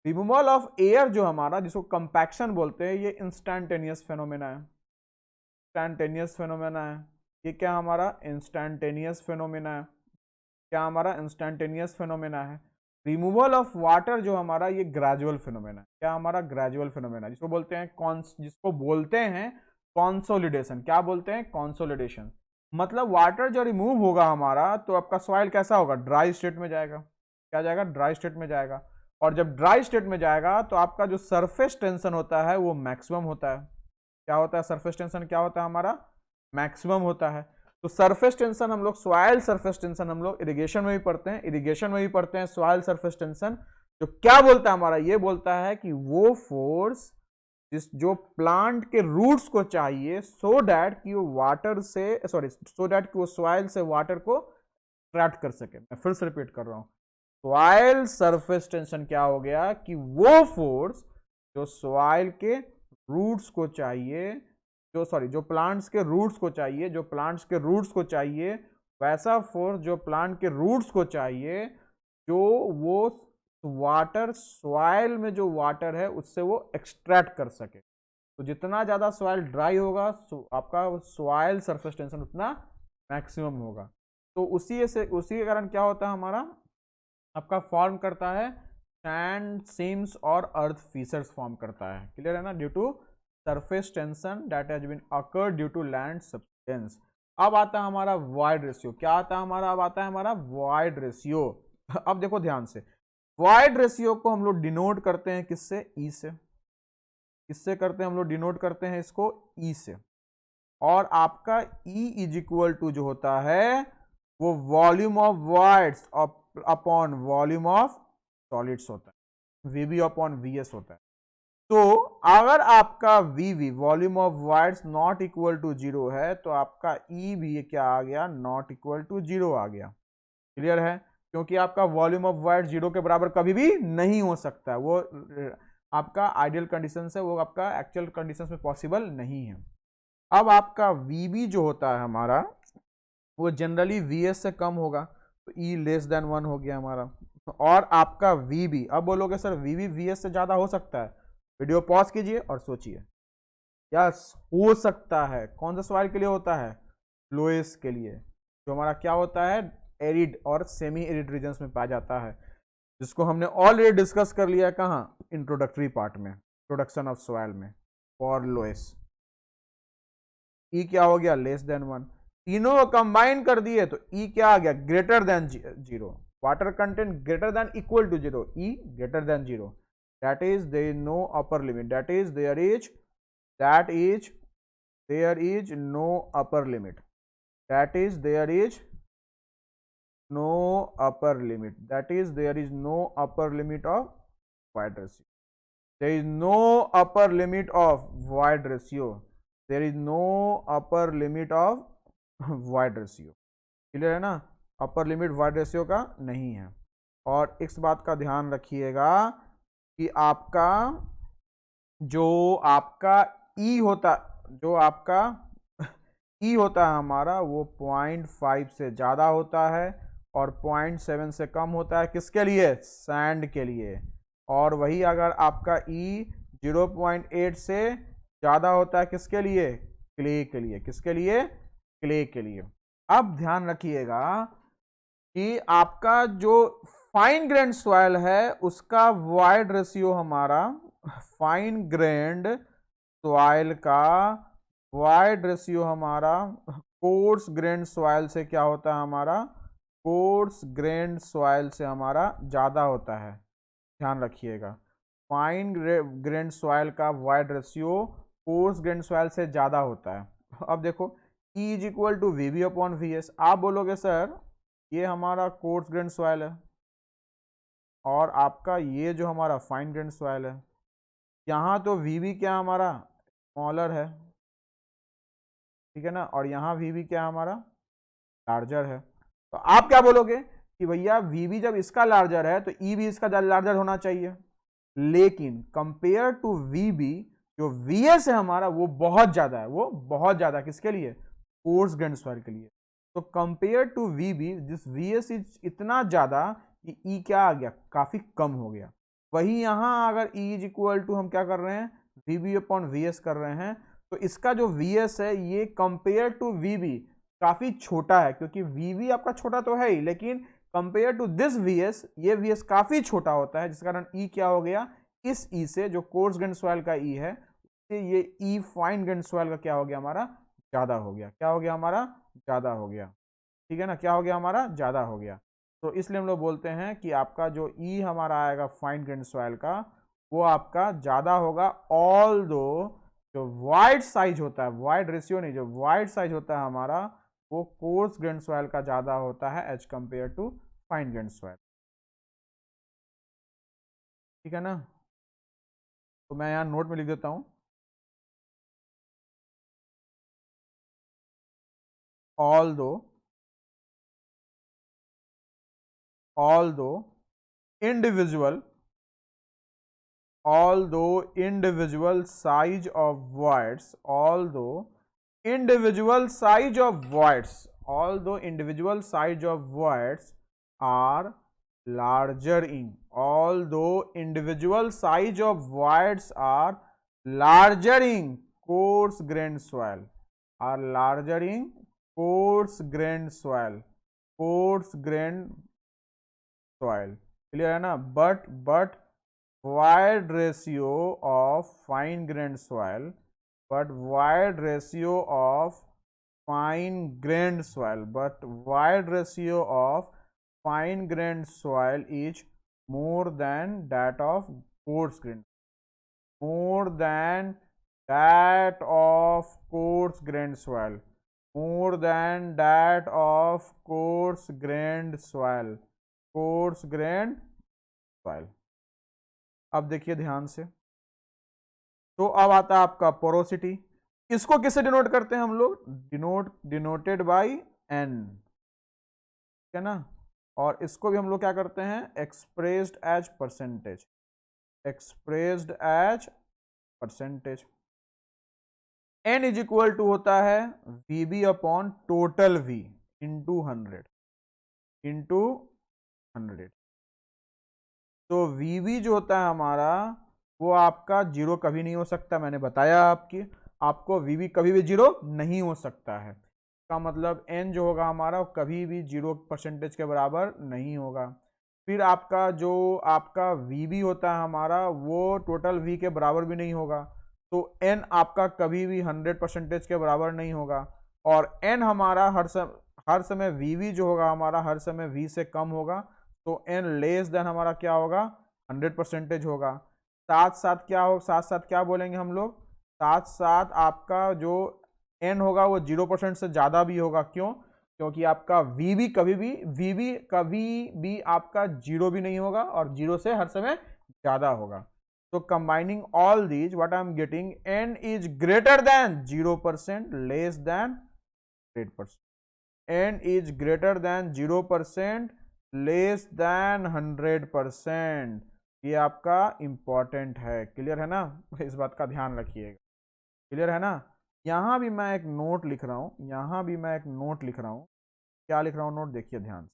S1: Removal of air जो हमारा, जिसको कंपैक्शन बोलते हैं, ये इंस्टैंटेनियस फेनोमेना है। इंस्टैंटेनियस फेनोमेना है ये। क्या हमारा इंस्टैंटेनियस फेनोमेना है। क्या हमारा इंस्टैंटेनियस फेनोमेना है। रिमूवल ऑफ वाटर जो हमारा, ये ग्रेजुअल फेनोमेना है। क्या हमारा ग्रेजुअल फेनोमेना, जिसको बोलते हैं कॉन्सोलिडेशन। क्या बोलते हैं, कॉन्सोलिडेशन। मतलब वाटर जो रिमूव होगा हमारा, तो आपका सॉइल कैसा होगा, ड्राई स्टेट में जाएगा। क्या जाएगा, ड्राई स्टेट में जाएगा। और जब ड्राई स्टेट में जाएगा तो आपका जो सरफेस टेंशन होता है वो मैक्सिमम होता है। क्या होता है, सरफेस टेंशन क्या होता है हमारा, मैक्सिमम होता है। तो सरफेस टेंशन हम लोग, सॉइल सरफेस टेंशन हम लोग इरिगेशन में भी पढ़ते हैं, सॉइल सरफेस टेंशन जो क्या बोलता है हमारा, ये बोलता है कि वो फोर्स जो प्लांट के रूट्स को चाहिए, सो दैट कि वो वाटर से सो दैट कि वो सॉइल से वाटर को एक्सट्रैक्ट कर सके। मैं फिर से रिपीट कर रहा हूं, सॉइल सरफेस टेंशन क्या हो गया कि वो फोर्स जो सॉइल के रूट्स को चाहिए, जो प्लांट्स के रूट्स को चाहिए, वैसा फोर्स जो प्लांट के रूट्स को चाहिए, जो वो वाटर सॉइल में जो वाटर है उससे वो एक्सट्रैक्ट कर सके। तो जितना ज्यादा सॉइल ड्राई होगा, आपका सॉइल सरफेस टेंशन उतना मैक्सिमम होगा। तो उसी के कारण क्या होता है हमारा, आपका फॉर्म करता है सैंड सीम्स और अर्थ फीचर्स फॉर्म करता है। क्लियर है ना, due to surface tension that has been occurred due to land substance. अब आता है हमारा वॉइड रेशियो। क्या आता है हमारा, अब आता है हमारा वॉइड रेशियो। अब देखो ध्यान से, वॉइड रेशियो को हम लोग डिनोट करते हैं किससे, ई से। किससे करते हैं हम लोग, डिनोट करते हैं इसको ई से। और आपका ई इज इक्वल टू जो होता है वो volume of voids upon volume of solids होता है, वीबी अपॉन वीएस होता है। तो अगर आपका VV volume of voids not equal to zero है, तो आपका ई भी क्या आ गया, नॉट इक्वल टू जीरो आ गया। क्लियर है, क्योंकि आपका वॉल्यूम ऑफ वॉइड जीरो के बराबर कभी भी नहीं हो सकता, वो आपका आइडियल कंडीशन है, वो आपका एक्चुअल कंडीशन में पॉसिबल नहीं है। अब आपका वीबी जो होता है हमारा, वो जनरली वीएस से कम होगा, तो ई लेस देन 1 हो गया हमारा। और आपका वीबी, अब बोलोगे सर वीबी वीएस से ज्यादा हो सकता है, वीडियो पॉज कीजिए और सोचिए। यस, हो सकता है। कौन सा सवाल के लिए होता है, लोएस के लिए, जो हमारा क्या होता है, एरिड और सेमी एरिड रीजन्स में पाया जाता है, जिसको हमने ऑलरेडी डिस्कस कर लिया है। कहाँ, इंट्रोडक्टरी पार्ट में, प्रोडक्शन ऑफ सॉइल में, फॉर लोएस। ई क्या हो गया, लेस देन 1। तीनों को कंबाइन कर दिए तो ई क्या आ गया, greater than 0। Water content greater than equal to 0, E greater than 0। That is there is no upper limit, that is there is no upper limit, that is there is no upper limit, that is there is no upper limit of void ratio, there is no upper limit of void ratio, there is no upper limit of void ratio. Clear है ना, upper limit void ratio का नहीं है। और इस बात का ध्यान रखिएगा कि आपका जो आपका ई होता, जो आपका ई होता है हमारा, वो 0.5 से ज़्यादा होता है और 0.7 से कम होता है। किसके लिए, सैंड के लिए। और वही अगर आपका ई 0.8 से ज़्यादा होता है, किसके लिए, क्ले के लिए। किसके लिए, क्ले के लिए। अब ध्यान रखिएगा कि आपका जो फाइन ग्रेन्ड सॉइल है उसका वॉइड रेशियो हमारा, फाइन ग्रेन्ड सॉइल का वॉइड रेशियो हमारा कोर्स ग्रेन्ड सॉइल से क्या होता है हमारा, कोर्स ग्रेन्ड सॉइल से हमारा ज़्यादा होता है। ध्यान रखिएगा, फाइन ग्रेन्ड सॉइल का void ratio coarse grained soil से ज़्यादा होता है। अब देखो E is equal to V B upon V S. आप बोलोगे सर ये हमारा कोर्स ग्रेन्ड सॉइल है और आपका ये जो हमारा फाइन ग्रेन्ड सॉइल है, यहाँ तो वी बी क्या हमारा स्मॉलर है, ठीक है ना, और यहाँ वी बी क्या हमारा लार्जर है। तो आप क्या बोलोगे कि भैया वी बी जब इसका लार्जर है तो ई भी इसका लार्जर होना चाहिए। लेकिन कंपेयर टू वी बी, जो वी एस है हमारा वो बहुत ज्यादा है, वो बहुत ज्यादा किसके लिए, कोर्स ग्रेन्ड सॉइल के लिए। तो compare to V B, this V S is इतना ज्यादा कि ई क्या आ गया, काफी कम हो गया। वही यहाँ अगर E इज इक्वल टू हम क्या कर रहे हैं, VB अपॉन VS कर रहे हैं, तो इसका जो VS है ये कंपेयर टू VB काफी छोटा है, क्योंकि VB आपका छोटा तो है ही, लेकिन कंपेयर टू दिस VS, ये VS काफी छोटा होता है, जिस कारण E क्या हो गया, इस E से जो कोर्स ग्रेन सॉइल का E है, उससे ये E फाइन ग्रेन सॉइल का क्या हो गया हमारा, ज्यादा हो गया। क्या हो गया हमारा, ज्यादा हो गया। ठीक है ना, क्या हो गया हमारा, ज्यादा हो गया। तो इसलिए हम लोग बोलते हैं कि आपका जो E हमारा आएगा फाइन ग्रेन सॉइल का, वो आपका ज्यादा होगा, ऑल दो जो वाइड साइज होता है, वाइड रेशियो नहीं, जो वाइड साइज होता है हमारा, वो कोर्स ग्रेन सॉइल का ज्यादा होता है as compare to fine grain soil. ठीक है ना, तो मैं यहाँ नोट में लिख देता हूं, although individual size of voids, although individual size of voids are larger in, although individual size of voids are larger in coarse grained soil, are larger in coarse grained soil, clear है ना। But wide ratio of fine grained soil, but wide ratio of fine grained soil is more than that of coarse grained, more than that of coarse grained soil, more than that of coarse grained soil, अब देखिए ध्यान से, तो अब आता है आपका porosity. इसको किससे डिनोट करते हैं हम लोग, डिनोटेड बाई एन, ठीक है ना। और इसको भी हम लोग क्या करते हैं, expressed as percentage. N is equal to होता है VB upon total V into 100। तो VB जो होता है हमारा, वो आपका जीरो कभी नहीं हो सकता, मैंने बताया आपको VB कभी भी जीरो नहीं हो सकता है। इसका मतलब N जो होगा हमारा, कभी भी 0% के बराबर नहीं होगा। फिर आपका जो आपका VB होता है हमारा, वो टोटल V के बराबर भी नहीं होगा, तो N आपका कभी भी 100% के बराबर नहीं होगा। और N हमारा हर समय VB जो होगा हमारा, हर समय V से कम होगा, तो N लेस देन हमारा क्या होगा, 100% होगा। साथ साथ क्या बोलेंगे हम लोग, साथ साथ आपका जो N होगा वो 0% से ज्यादा भी होगा। क्यों, क्योंकि आपका VB कभी भी आपका जीरो भी नहीं होगा, और जीरो से हर समय ज्यादा होगा। तो combining all these what I am getting, N is greater than 0%, less than 100%, N is greater than 0%, less than 100%। ये आपका इंपॉर्टेंट है, क्लियर है ना, इस बात का ध्यान रखिएगा, क्लियर है ना। यहां भी मैं एक नोट लिख रहा हूं, क्या लिख रहा हूं नोट, देखिए ध्यान से।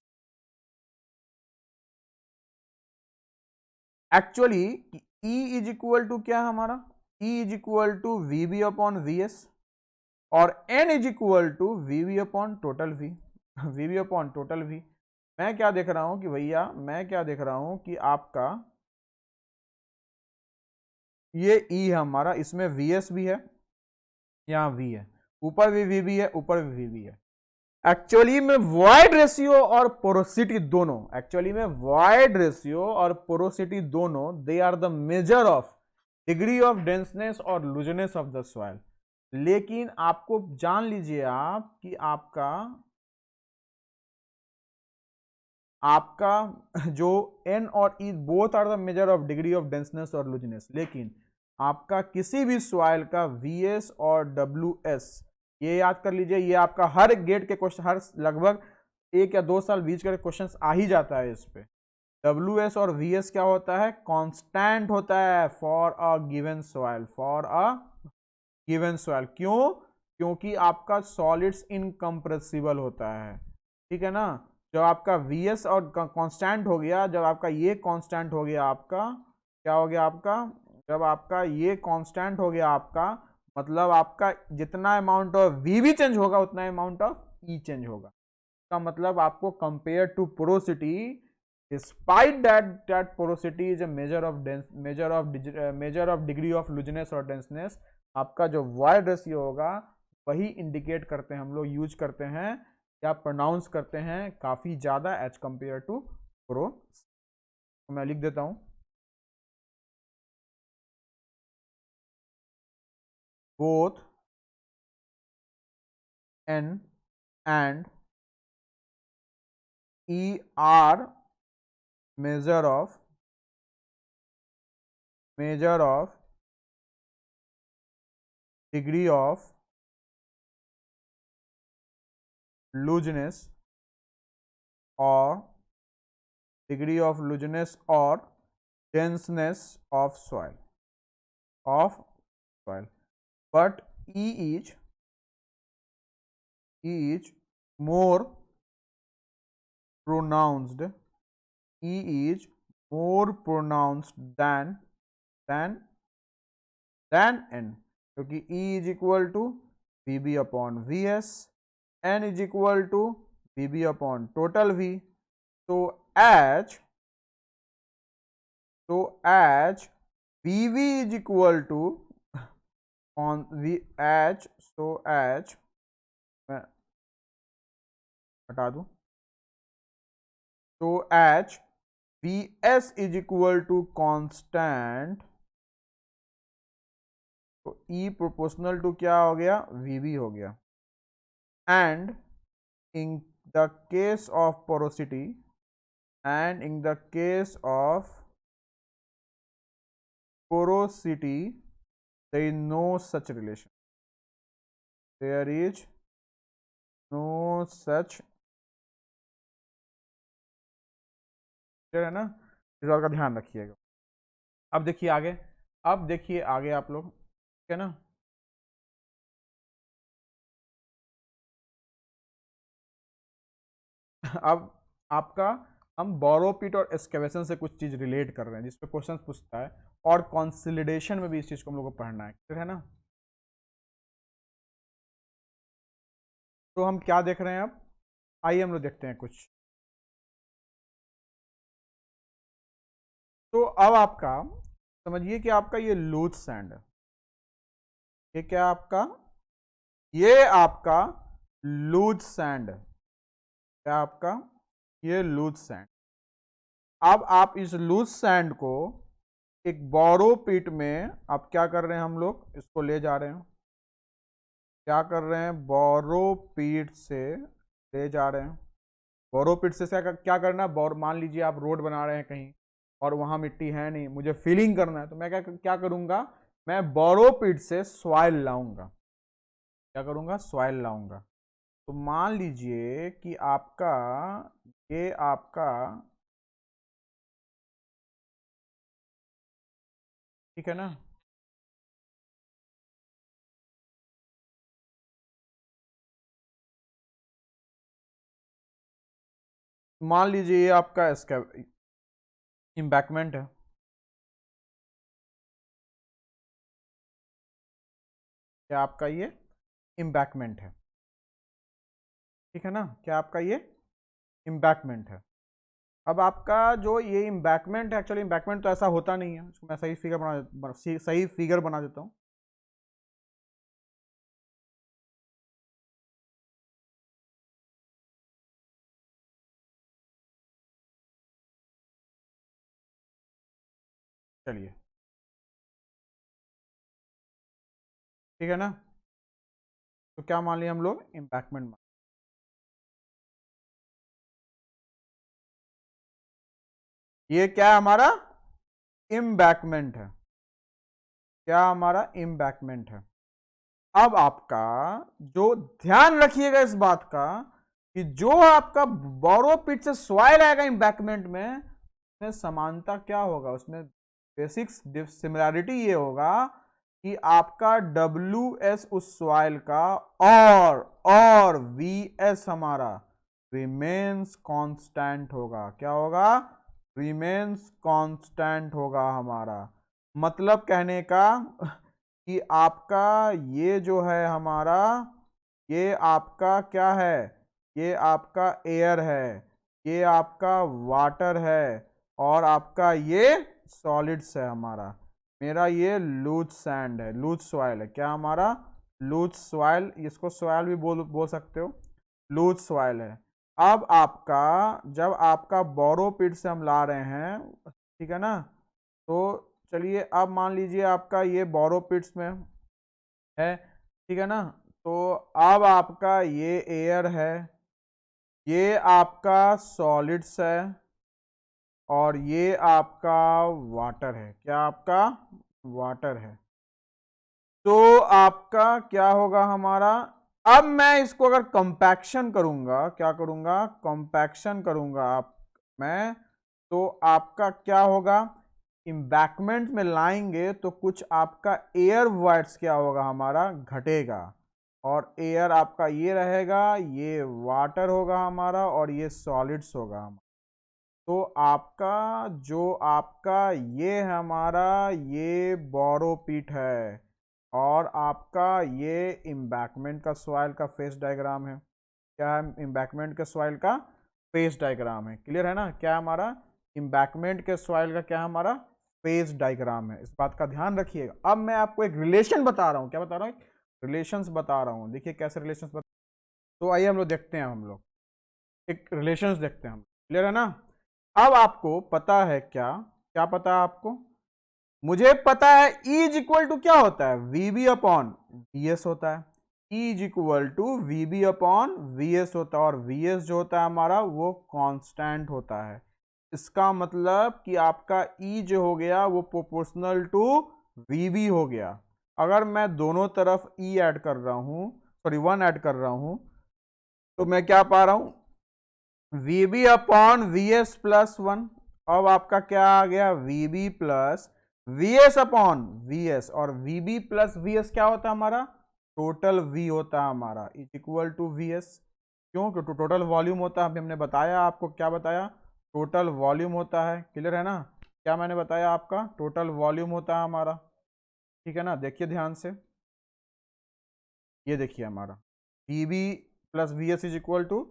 S1: Actually E is equal to क्या है हमारा, E is equal to VB upon VS, और N is equal to VB upon total V। मैं क्या देख रहा हूं कि भैया, मैं क्या देख रहा हूं कि आपका ये E है हमारा, इसमें VS भी है, यहाँ V है, ऊपर भी VB है, ऊपर भी VB है। एक्चुअली में वॉइड रेशियो और पोरोसिटी दोनों, they are the measure of degree of denseness और लूजनेस ऑफ द सॉइल। लेकिन आपको जान लीजिए आप कि आपका जो N और E both are the measure of degree of denseness और लूजनेस, लेकिन आपका किसी भी सॉइल का VS और WS, ये याद कर लीजिए, ये आपका हर गेट के क्वेश्चन, हर लगभग 1 या 2 साल बीच के क्वेश्चन आ ही जाता है इस पे। WS और VS क्या होता है, कांस्टेंट होता है फॉर अ गिवन सॉइल, क्यों, क्योंकि आपका सॉलिड्स इनकम्प्रेसिबल होता है, ठीक है ना। जब आपका VS और कांस्टेंट हो गया, जब आपका ये कांस्टेंट हो गया आपका, क्या हो गया आपका, जब आपका ये कांस्टेंट हो गया आपका, मतलब आपका जितना अमाउंट ऑफ वी भी चेंज होगा उतना अमाउंट ऑफ ई चेंज होगा। का मतलब आपको compare to porosity, despite that porosity is a measure of degree of looseness और डेंसनेस, आपका जो वाई रेशियो होगा वही इंडिकेट करते हैं हम लोग, यूज करते हैं या प्रोनाउंस करते हैं काफी ज्यादा एज कंपेयर टू पोरो। तो मैं लिख देता हूं, both N and E are measure of degree of looseness or denseness of soil, but E is more pronounced, E is more pronounced than N, क्योंकि E is equal to VB upon VS, N is equal to VB upon total V. So as VV is equal to on V H, so H मैं हटा दूं, तो H VS is equal to constant, तो E proportional to क्या हो गया, VB हो गया। And in the case of porosity, and in the case of porosity there is no such relation, there is no such, है ना, इस बात का ध्यान रखिएगा। अब देखिए आगे, आप लोग, ठीक है ना। अब आपका हम बोरोपिट और एक्सकेवेशन से कुछ चीज रिलेट कर रहे हैं जिसपे क्वेश्चन पूछता है, और कंसोलिडेशन में भी इस चीज को हम लोग को पढ़ना है, ठीक है ना। तो हम क्या देख रहे हैं अब, आइए हम लोग देखते हैं कुछ। तो अब आपका समझिए कि आपका ये लूज सैंड है, ये क्या आपका, ये आपका लूज सैंड है, क्या आपका ये लूज सैंड। अब आप इस लूज सैंड को एक बोरो पिट में आप क्या कर रहे हैं, हम लोग इसको ले जा रहे हैं, क्या कर रहे हैं, बोरो पिट से ले जा रहे हैं। बोरो पिट से क्या करना है, मान लीजिए आप रोड बना रहे हैं कहीं और वहां मिट्टी है नहीं, मुझे फिलिंग करना है, तो मैं क्या करूंगा, मैं बोरो पिट से सॉइल लाऊंगा, क्या करूंगा, सॉइल लाऊंगा। तो मान लीजिए कि आपका ये आपका, ठीक है ना, मान लीजिए ये आपका इसका इम्बैकमेंट है, क्या आपका ये इम्बैकमेंट है, ठीक है ना, क्या आपका ये इम्बैकमेंट है। अब आपका जो ये इम्बैकमेंट है, एक्चुअली इम्बैकमेंट तो ऐसा होता नहीं है, इसको मैं सही फिगर बना देता हूँ। चलिए, ठीक है ना, तो क्या मान लिया हम लोग, इम्बैकमेंट। ये क्या है हमारा, इम्बैकमेंट है, क्या हमारा इम्बैकमेंट है। अब आपका जो ध्यान रखिएगा इस बात का कि जो आपका बोरो पिट से सॉइल आएगा इम्बैकमेंट में समानता क्या होगा, उसमें बेसिक सिमिलैरिटी ये होगा कि आपका WS उस सॉइल का और VS हमारा रिमेन्स कांस्टेंट होगा, क्या होगा, रिमेन्स कांस्टेंट होगा हमारा। मतलब कहने का कि आपका ये जो है हमारा, ये आपका क्या है, ये आपका एयर है, ये आपका वाटर है, और आपका ये सॉलिड्स है हमारा। मेरा ये लूज सैंड है, लूज सॉइल है, क्या हमारा लूज सॉइल, इसको सॉइल भी बोल सकते हो, लूज सॉइल है। अब आपका, जब आपका बोरोपिट से हम ला रहे हैं, ठीक है ना, तो चलिए अब मान लीजिए आपका ये बोरोपिट्स में है, ठीक है ना, तो अब आपका ये एयर है, ये आपका सॉलिड्स है, और ये आपका वाटर है, क्या आपका वाटर है। तो आपका क्या होगा हमारा, अब मैं इसको अगर कंपैक्शन करूंगा, क्या करूंगा, कंपैक्शन करूंगा आप मैं, तो आपका क्या होगा, इम्बैकमेंट में लाएंगे तो कुछ आपका एयर वॉइड्स क्या होगा हमारा, घटेगा, और एयर आपका ये रहेगा, ये वाटर होगा हमारा, और ये सॉलिड्स होगा हमारा। तो आपका जो आपका ये है हमारा, ये बोरोपिट है, और आपका ये इम्बैकमेंट का सॉइल का फेस डायग्राम है। क्या है इम्बैकमेंट के सॉइल का फेस डायग्राम है, क्लियर है ना, क्या हमारा इम्बैकमेंट के सॉइल का क्या हमारा फेस डायग्राम है। इस बात का ध्यान रखिएगा। अब मैं आपको एक रिलेशन बता रहा हूँ, क्या बता रहा हूँ, रिलेशंस बता रहा हूँ। देखिए कैसे रिलेशंस बता, तो आइए हम लोग देखते हैं, हम लोग एक रिलेशंस देखते हैं हम, क्लियर है ना। अब आपको पता है क्या, क्या पता है आपको, मुझे पता है E इज इक्वल टू क्या होता है, VB अपॉन VS होता है। E is equal to VB upon VS होता है, और VS जो होता है हमारा वो कांस्टेंट होता है। इसका मतलब कि आपका E जो हो गया वो प्रोपोर्शनल टू VB हो गया। अगर मैं दोनों तरफ E ऐड कर रहा हूं, सॉरी 1 ऐड कर रहा हूं, तो मैं क्या पा रहा हूं, VB अपॉन VS प्लस 1। अब आपका क्या आ गया, VB plus VS upon VS, और VB प्लस VS क्या होता है हमारा, टोटल V होता है हमारा, इज इक्वल टू VS। क्यों, क्योंकि टोटल वॉल्यूम होता है, अभी हमने बताया आपको, क्या बताया, टोटल वॉल्यूम होता है, क्लियर है ना, क्या मैंने बताया आपका, टोटल वॉल्यूम होता है हमारा, ठीक है ना। देखिए ध्यान से, ये देखिए हमारा VB plus VS is equal to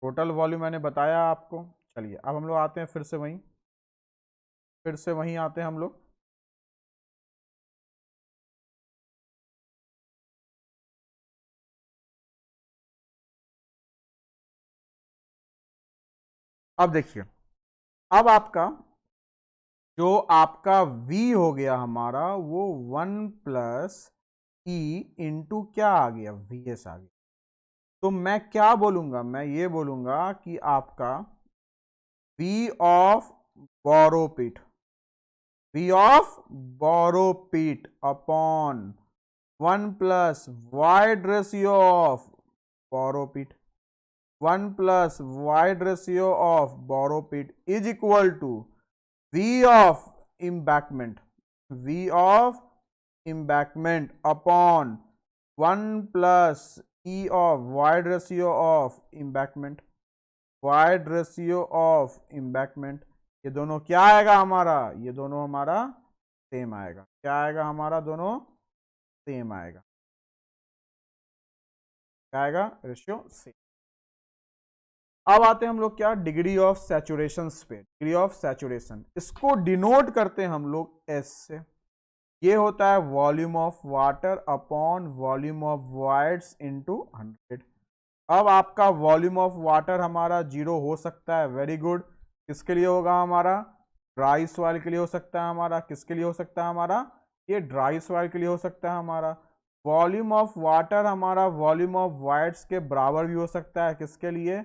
S1: total volume, मैंने बताया आपको। चलिए अब हम लोग आते हैं फिर से वहीं आते हैं हम लोग। अब देखिए, अब आपका जो आपका V हो गया हमारा, वो 1 प्लस E इंटू क्या आ गया, VS आ गया। तो मैं क्या बोलूंगा, मैं ये बोलूंगा कि आपका V of borrow pit, V of borrow pit upon 1 plus void ratio of borrow pit, 1 plus void ratio of borrow pit is equal to V of embankment, V of embankment upon 1 plus E of void ratio of embankment, void ratio of embankment. ये दोनों क्या आएगा हमारा, ये दोनों हमारा same आएगा, क्या आएगा हमारा, दोनों सेम आएगा, क्या आएगा, रेशियो सेम। अब आते हैं हम लोग क्या, डिग्री ऑफ सैचुरेशन पे, डिग्री ऑफ सैचुरेशन, इसको डिनोट करते हैं हम लोग एस से। ये होता है volume of water upon volume of voids into 100। अब आपका वॉल्यूम ऑफ वाटर हमारा 0 हो सकता है, वेरी गुड। किसके लिए होगा हमारा, ड्राई सॉइल के लिए हो सकता है हमारा, किसके लिए हो सकता है हमारा, ये ड्राई सॉइल के लिए हो सकता है हमारा। वॉल्यूम ऑफ वाटर हमारा वॉल्यूम ऑफ वाइड्स के बराबर भी हो सकता है, किसके लिए,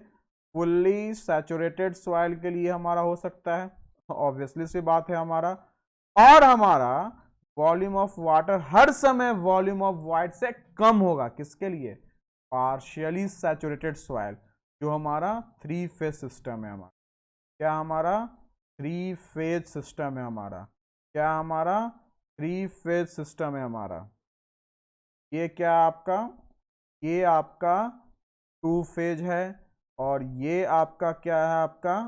S1: फुल्ली सैचुरेटेड सॉइल के लिए हमारा हो सकता है, ऑब्वियसली सी बात है हमारा। और हमारा वॉल्यूम ऑफ वाटर हर समय वॉल्यूम ऑफ वाइड से कम होगा, किसके लिए, पार्शियली सैचुरेटेड सॉइल, जो हमारा 3 फेज सिस्टम है हमारा, क्या हमारा 3 फेज सिस्टम है हमारा, क्या हमारा 3 फेज सिस्टम है हमारा। ये क्या आपका, ये आपका 2 फेज है, और ये आपका क्या है, आपका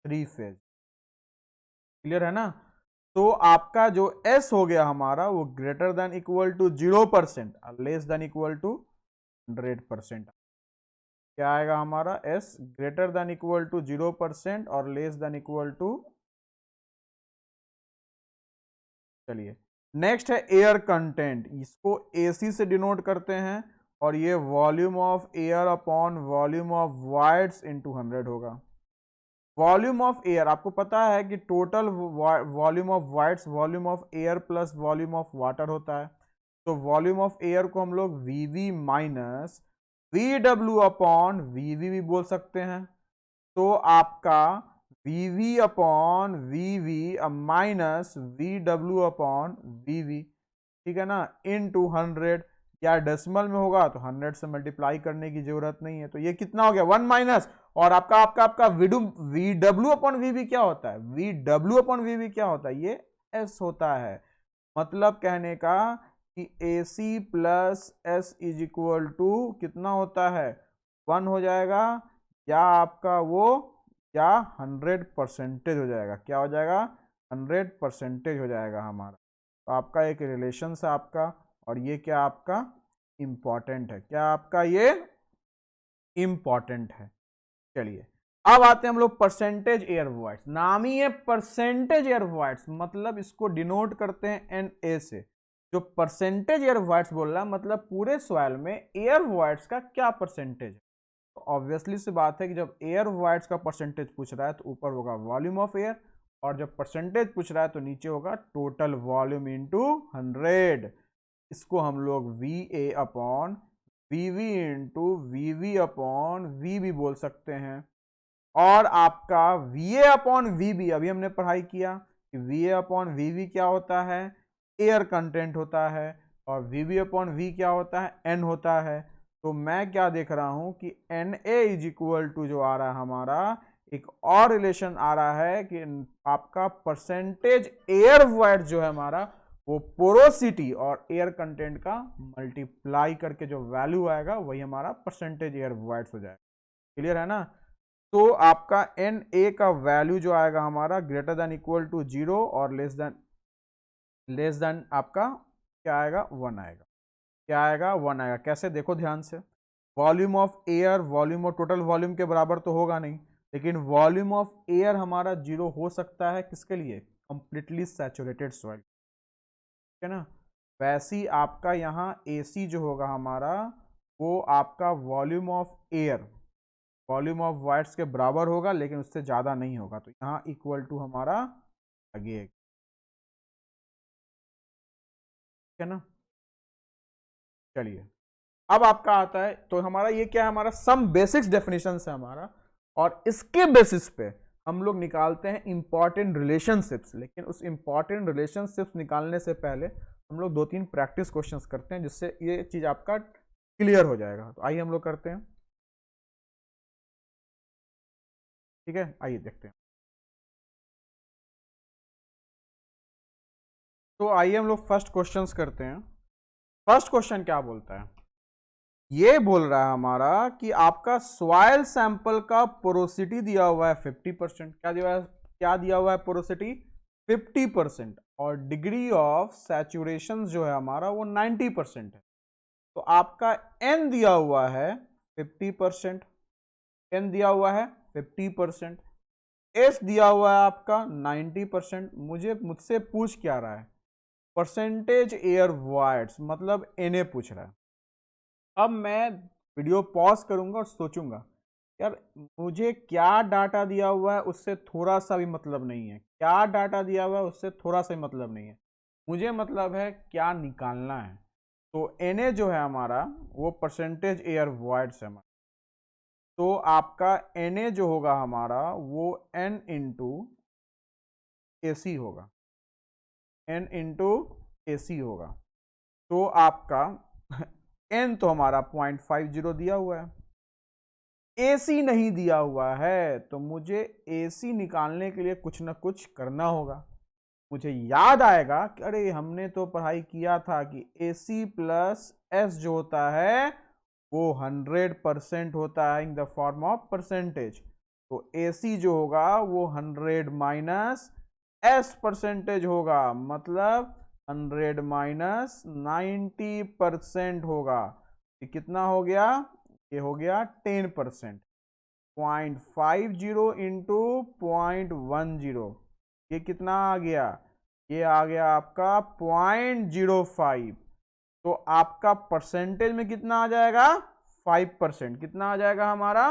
S1: 3 फेज। क्लियर है ना। तो आपका जो S हो गया हमारा वो ग्रेटर देन इक्वल टू 0% और लेस देन इक्वल टू 100%। क्या आएगा हमारा S greater than equal to 0% और लेस देन इक्वल टू, चलिए नेक्स्ट है एयर कंटेंट, इसको AC से डिनोट करते हैं और ये volume of air upon volume of voids into 100 होगा। वॉल्यूम ऑफ एयर आपको पता है कि total volume of voids volume of air plus volume of water होता है। तो वॉल्यूम ऑफ एयर को हम लोग VV minus VW upon VV भी बोल सकते हैं। तो आपका VV upon VV minus VW upon VV, ठीक है ना, इन 200, या डेसिमल में होगा तो 100 से मल्टीप्लाई करने की जरूरत नहीं है। तो ये कितना हो गया 1 माइनस, और आपका आपका आपका VW अपॉन VV क्या होता है, VW अपॉन VV क्या होता है, ये S होता है। मतलब कहने का कि AC plus S is equal to कितना होता है 1 हो जाएगा, या आपका वो, या 100% हो जाएगा। क्या हो जाएगा 100% हो जाएगा हमारा। तो आपका एक रिलेशन है आपका, और ये क्या आपका इंपॉर्टेंट है, क्या आपका ये इंपॉर्टेंट है। चलिए अब आते हैं हम लोग परसेंटेज एयर वॉइड्स। नाम ही है परसेंटेज एयर वॉइड्स, मतलब इसको डिनोट करते हैं NA से। जो परसेंटेज एयर वॉइड्स बोल रहा है मतलब पूरे सॉइल में एयर वॉइड्स का क्या परसेंटेज है। तो ऑब्वियसली सी बात है कि जब एयर वॉइड्स का परसेंटेज पूछ रहा है तो ऊपर होगा वॉल्यूम ऑफ एयर, और जब परसेंटेज पूछ रहा है तो नीचे होगा टोटल वॉल्यूम इंटू 100। इसको हम लोग VA upon VV into VV upon VB बोल सकते हैं। और आपका VA अपॉन VB अभी हमने पढ़ाई किया कि VA अपॉन VB क्या होता है, एयर कंटेंट होता है, और VB अपॉन V क्या होता है, N होता है। तो मैं क्या देख रहा हूं कि NA इज इक्वल टू जो आ रहा है हमारा, एक और रिलेशन आ रहा है कि आपका परसेंटेज एयर वॉइड जो है हमारा वो पोरोसिटी और एयर कंटेंट का मल्टीप्लाई करके जो वैल्यू आएगा वही हमारा परसेंटेज एयर वॉइड्स हो जाएगा। क्लियर है ना। तो आपका NA का वैल्यू जो आएगा हमारा ग्रेटर देन इक्वल टू 0 और लेस देन आपका क्या आएगा 1 आएगा। क्या आएगा 1 आएगा। कैसे देखो ध्यान से, volume of air volume of total volume के बराबर तो होगा नहीं, लेकिन वॉल्यूम ऑफ एयर हमारा 0 हो सकता है किसके लिए, कंप्लीटली सैचुरेटेड सॉइल, ठीक है ना। वैसे ही आपका यहाँ AC जो होगा हमारा वो आपका volume of air volume of wides के बराबर होगा, लेकिन उससे ज़्यादा नहीं होगा। तो यहाँ इक्वल टू हमारा आगे, ठीक है ना। चलिए अब आपका आता है, तो हमारा ये क्या है, हमारा सम बेसिक्स डेफिनेशन है हमारा, और इसके बेसिस पे हम लोग निकालते हैं इंपॉर्टेंट रिलेशनशिप्स। लेकिन उस इंपॉर्टेंट रिलेशनशिप्स निकालने से पहले हम लोग 2-3 प्रैक्टिस क्वेश्चंस करते हैं जिससे ये चीज़ आपका क्लियर हो जाएगा। तो आइए हम लोग करते हैं, ठीक है, आइए देखते हैं। तो आइए हम लोग फर्स्ट क्वेश्चंस करते हैं। फर्स्ट क्वेश्चन क्या बोलता है, ये बोल रहा है हमारा कि आपका सॉइल सैंपल का पोरोसिटी दिया हुआ है 50%। क्या दिया हुआ है, क्या दिया हुआ है पोरोसिटी 50%, और डिग्री ऑफ सैचुरेशन जो है हमारा वो 90% है। तो आपका N दिया हुआ है 50%, N दिया हुआ है 50%, S दिया हुआ है आपका 90%। मुझसे पूछ क्या रहा है, परसेंटेज एयर वॉइड्स, मतलब NA पूछ रहा है। अब मैं वीडियो पॉज करूंगा और सोचूंगा यार मुझे क्या डाटा दिया हुआ है उससे थोड़ा सा भी मतलब नहीं है, क्या डाटा दिया हुआ है उससे थोड़ा सा भी मतलब नहीं है, मुझे मतलब है क्या निकालना है। तो NA जो है हमारा वो परसेंटेज एयर वॉइड्स है हमारा। तो आपका NA जो होगा हमारा वो N इंटू AC होगा, N इंटू AC होगा। तो आपका N तो हमारा 0.50 दिया हुआ है, AC नहीं दिया हुआ है, तो मुझे AC निकालने के लिए कुछ ना कुछ करना होगा। मुझे याद आएगा कि अरे हमने तो पढ़ाई किया था कि AC प्लस S जो होता है वो 100% होता है in the form of percentage. तो AC जो होगा वो 100 माइनस एस परसेंटेज होगा, मतलब 100 माइनस 90% होगा। ये कितना हो गया? ये हो गया 10%। 0.50 इंटू 0.10, ये कितना आ गया? ये आ गया आपका 0.05। तो आपका परसेंटेज में कितना आ जाएगा? 5%। कितना आ जाएगा हमारा?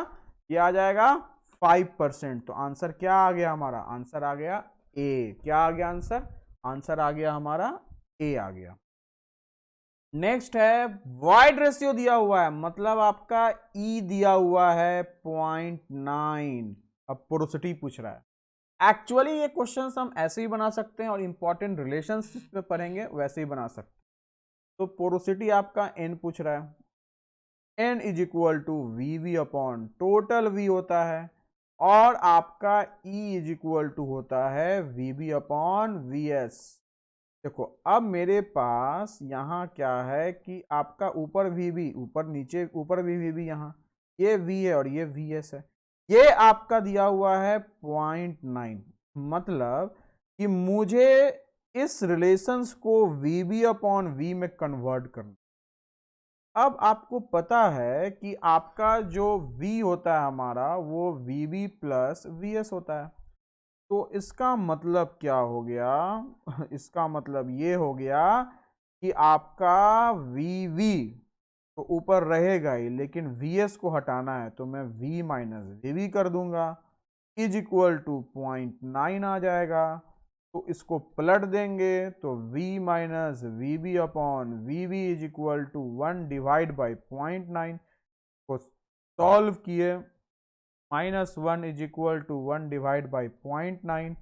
S1: ये आ जाएगा 5%। तो आंसर क्या आ गया हमारा? आंसर आ गया ए। क्या आ गया आंसर? आंसर आ गया हमारा ए आ गया। नेक्स्ट है वाइड रेशियो दिया हुआ है, मतलब आपका ई दिया हुआ है 0.9। अब पोरोसिटी पूछ रहा है। एक्चुअली ये क्वेश्चन हम ऐसे ही बना सकते हैं और इंपॉर्टेंट रिलेशनशिप में पढ़ेंगे वैसे ही बना सकते हैं। तो पोरोसिटी आपका एन पूछ रहा है, N is equal to V V upon total V होता है, और आपका ई इज इक्वल टू होता है V B upon V S. देखो अब मेरे पास यहाँ क्या है कि आपका ऊपर वी बी, ऊपर नीचे, ऊपर भी वी बी, यहाँ ये वी है और ये वी एस है। ये आपका दिया हुआ है 0.9, मतलब कि मुझे इस रिलेशंस को वी बी अपॉन वी में कन्वर्ट करना। अब आपको पता है कि आपका जो v होता है हमारा, वो V B plus V S होता है। तो इसका मतलब क्या हो गया? इसका मतलब ये हो गया कि आपका वी वी तो ऊपर रहेगा ही, लेकिन वी एस को हटाना है तो मैं v माइनस वी वी कर दूंगा, इज इक्वल टू 0.9 आ जाएगा। तो इसको पलट देंगे तो v minus V B upon V B is equal to 1 divide by 0.9 को सॉल्व किए। -1 is equal to 1 divide by 0.9,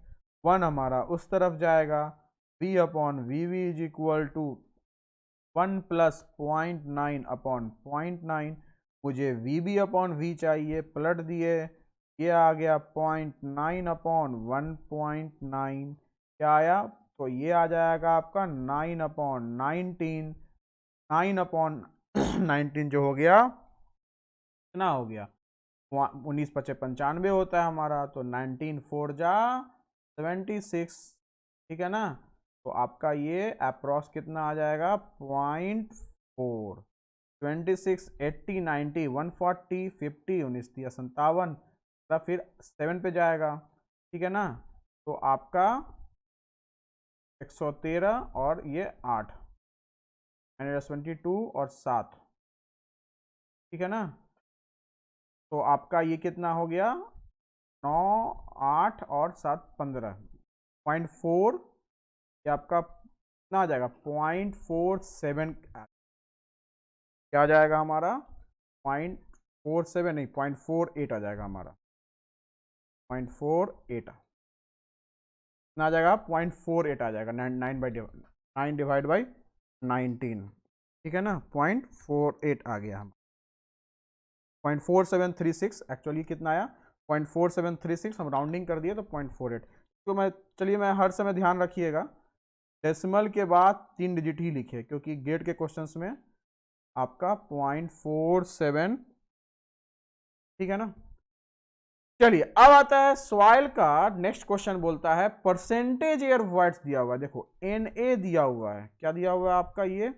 S1: 1 हमारा उस तरफ जाएगा। v upon V V is equal to 1 plus 0.9 upon 0.9। मुझे वी बी अपॉन वी चाहिए, पलट दिए, ये आ गया 0.9 अपॉन 1.9। क्या आया? तो ये आ जाएगा आपका 9 अपॉन 19। 9 अपॉन 19 जो हो गया, कितना हो गया? 19 पचे 95 होता है हमारा, तो 19 4 जा 76, ठीक है ना। तो आपका ये अप्रॉक्स कितना आ जाएगा? 0.4। 26 80 90 140 50 19 57, फिर 7 पे जाएगा, ठीक है ना। तो आपका 113 और ये 8 22 और 7, ठीक है ना। तो आपका ये कितना हो गया? 9 8 और 7 15, 0.4। ये आपका कितना आ जाएगा? 0.47। क्या आ जाएगा हमारा? 0.47 नहीं, 0.48 आ जाएगा हमारा। 0.48 कितना आ जाएगा? 0.48 आ जाएगा। 9 डिवाइड बाई 19, ठीक है ना। 0.48 आ गया हम। 0.4736 एक्चुअली कितना आया? 0.4736, हम राउंडिंग कर दिए तो 0.48। तो चलिए मैं हर समय ध्यान रखिएगा, डेसिमल के बाद 3 डिजिट ही लिखे, क्योंकि गेट के क्वेश्चंस में आपका 0.47, ठीक है ना। चलिए अब आता है सॉइल का नेक्स्ट क्वेश्चन, बोलता है परसेंटेज एयर वॉइड्स दिया हुआ है। देखो Na दिया हुआ है, क्या दिया हुआ है आपका? ये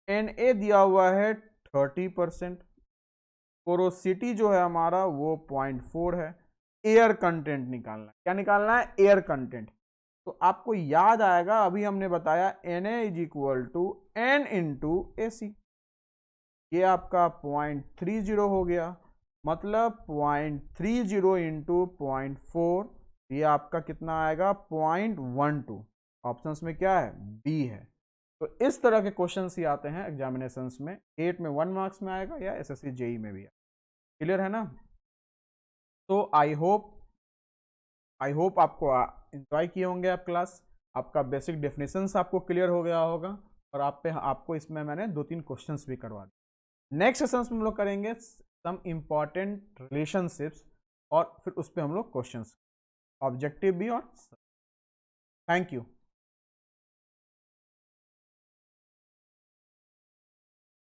S1: Na दिया हुआ है 30%। पोरोसिटी जो है हमारा वो 0.4 है। एयर कंटेंट निकालना है। क्या निकालना है? Air content. तो आपको याद आएगा, अभी हमने बताया Na is equal to n into a c. ये आपका 0.30 हो गया, मतलब 0.30 इंटू 0.4, ये आपका कितना आएगा? 0.12। ऑप्शंस में क्या है? बी है। तो इस तरह के क्वेश्चंस ही आते हैं एग्जामिनेशंस में। 8 में 1 मार्क्स में आएगा या एसएससी जेई में भी। क्लियर है ना। तो आई होप आपको एंजॉय किए होंगे आप क्लास। आपका बेसिक डेफिनेशंस आपको क्लियर हो गया होगा, और आपको इसमें मैंने 2-3 क्वेश्चंस भी करवा दिए। नेक्स्ट सेशंस में हम लोग करेंगे सम इम्पॉर्टेंट रिलेशनशिप्स, और फिर उस पर हम लोग क्वेश्चंस, ऑब्जेक्टिव भी। और थैंक यू।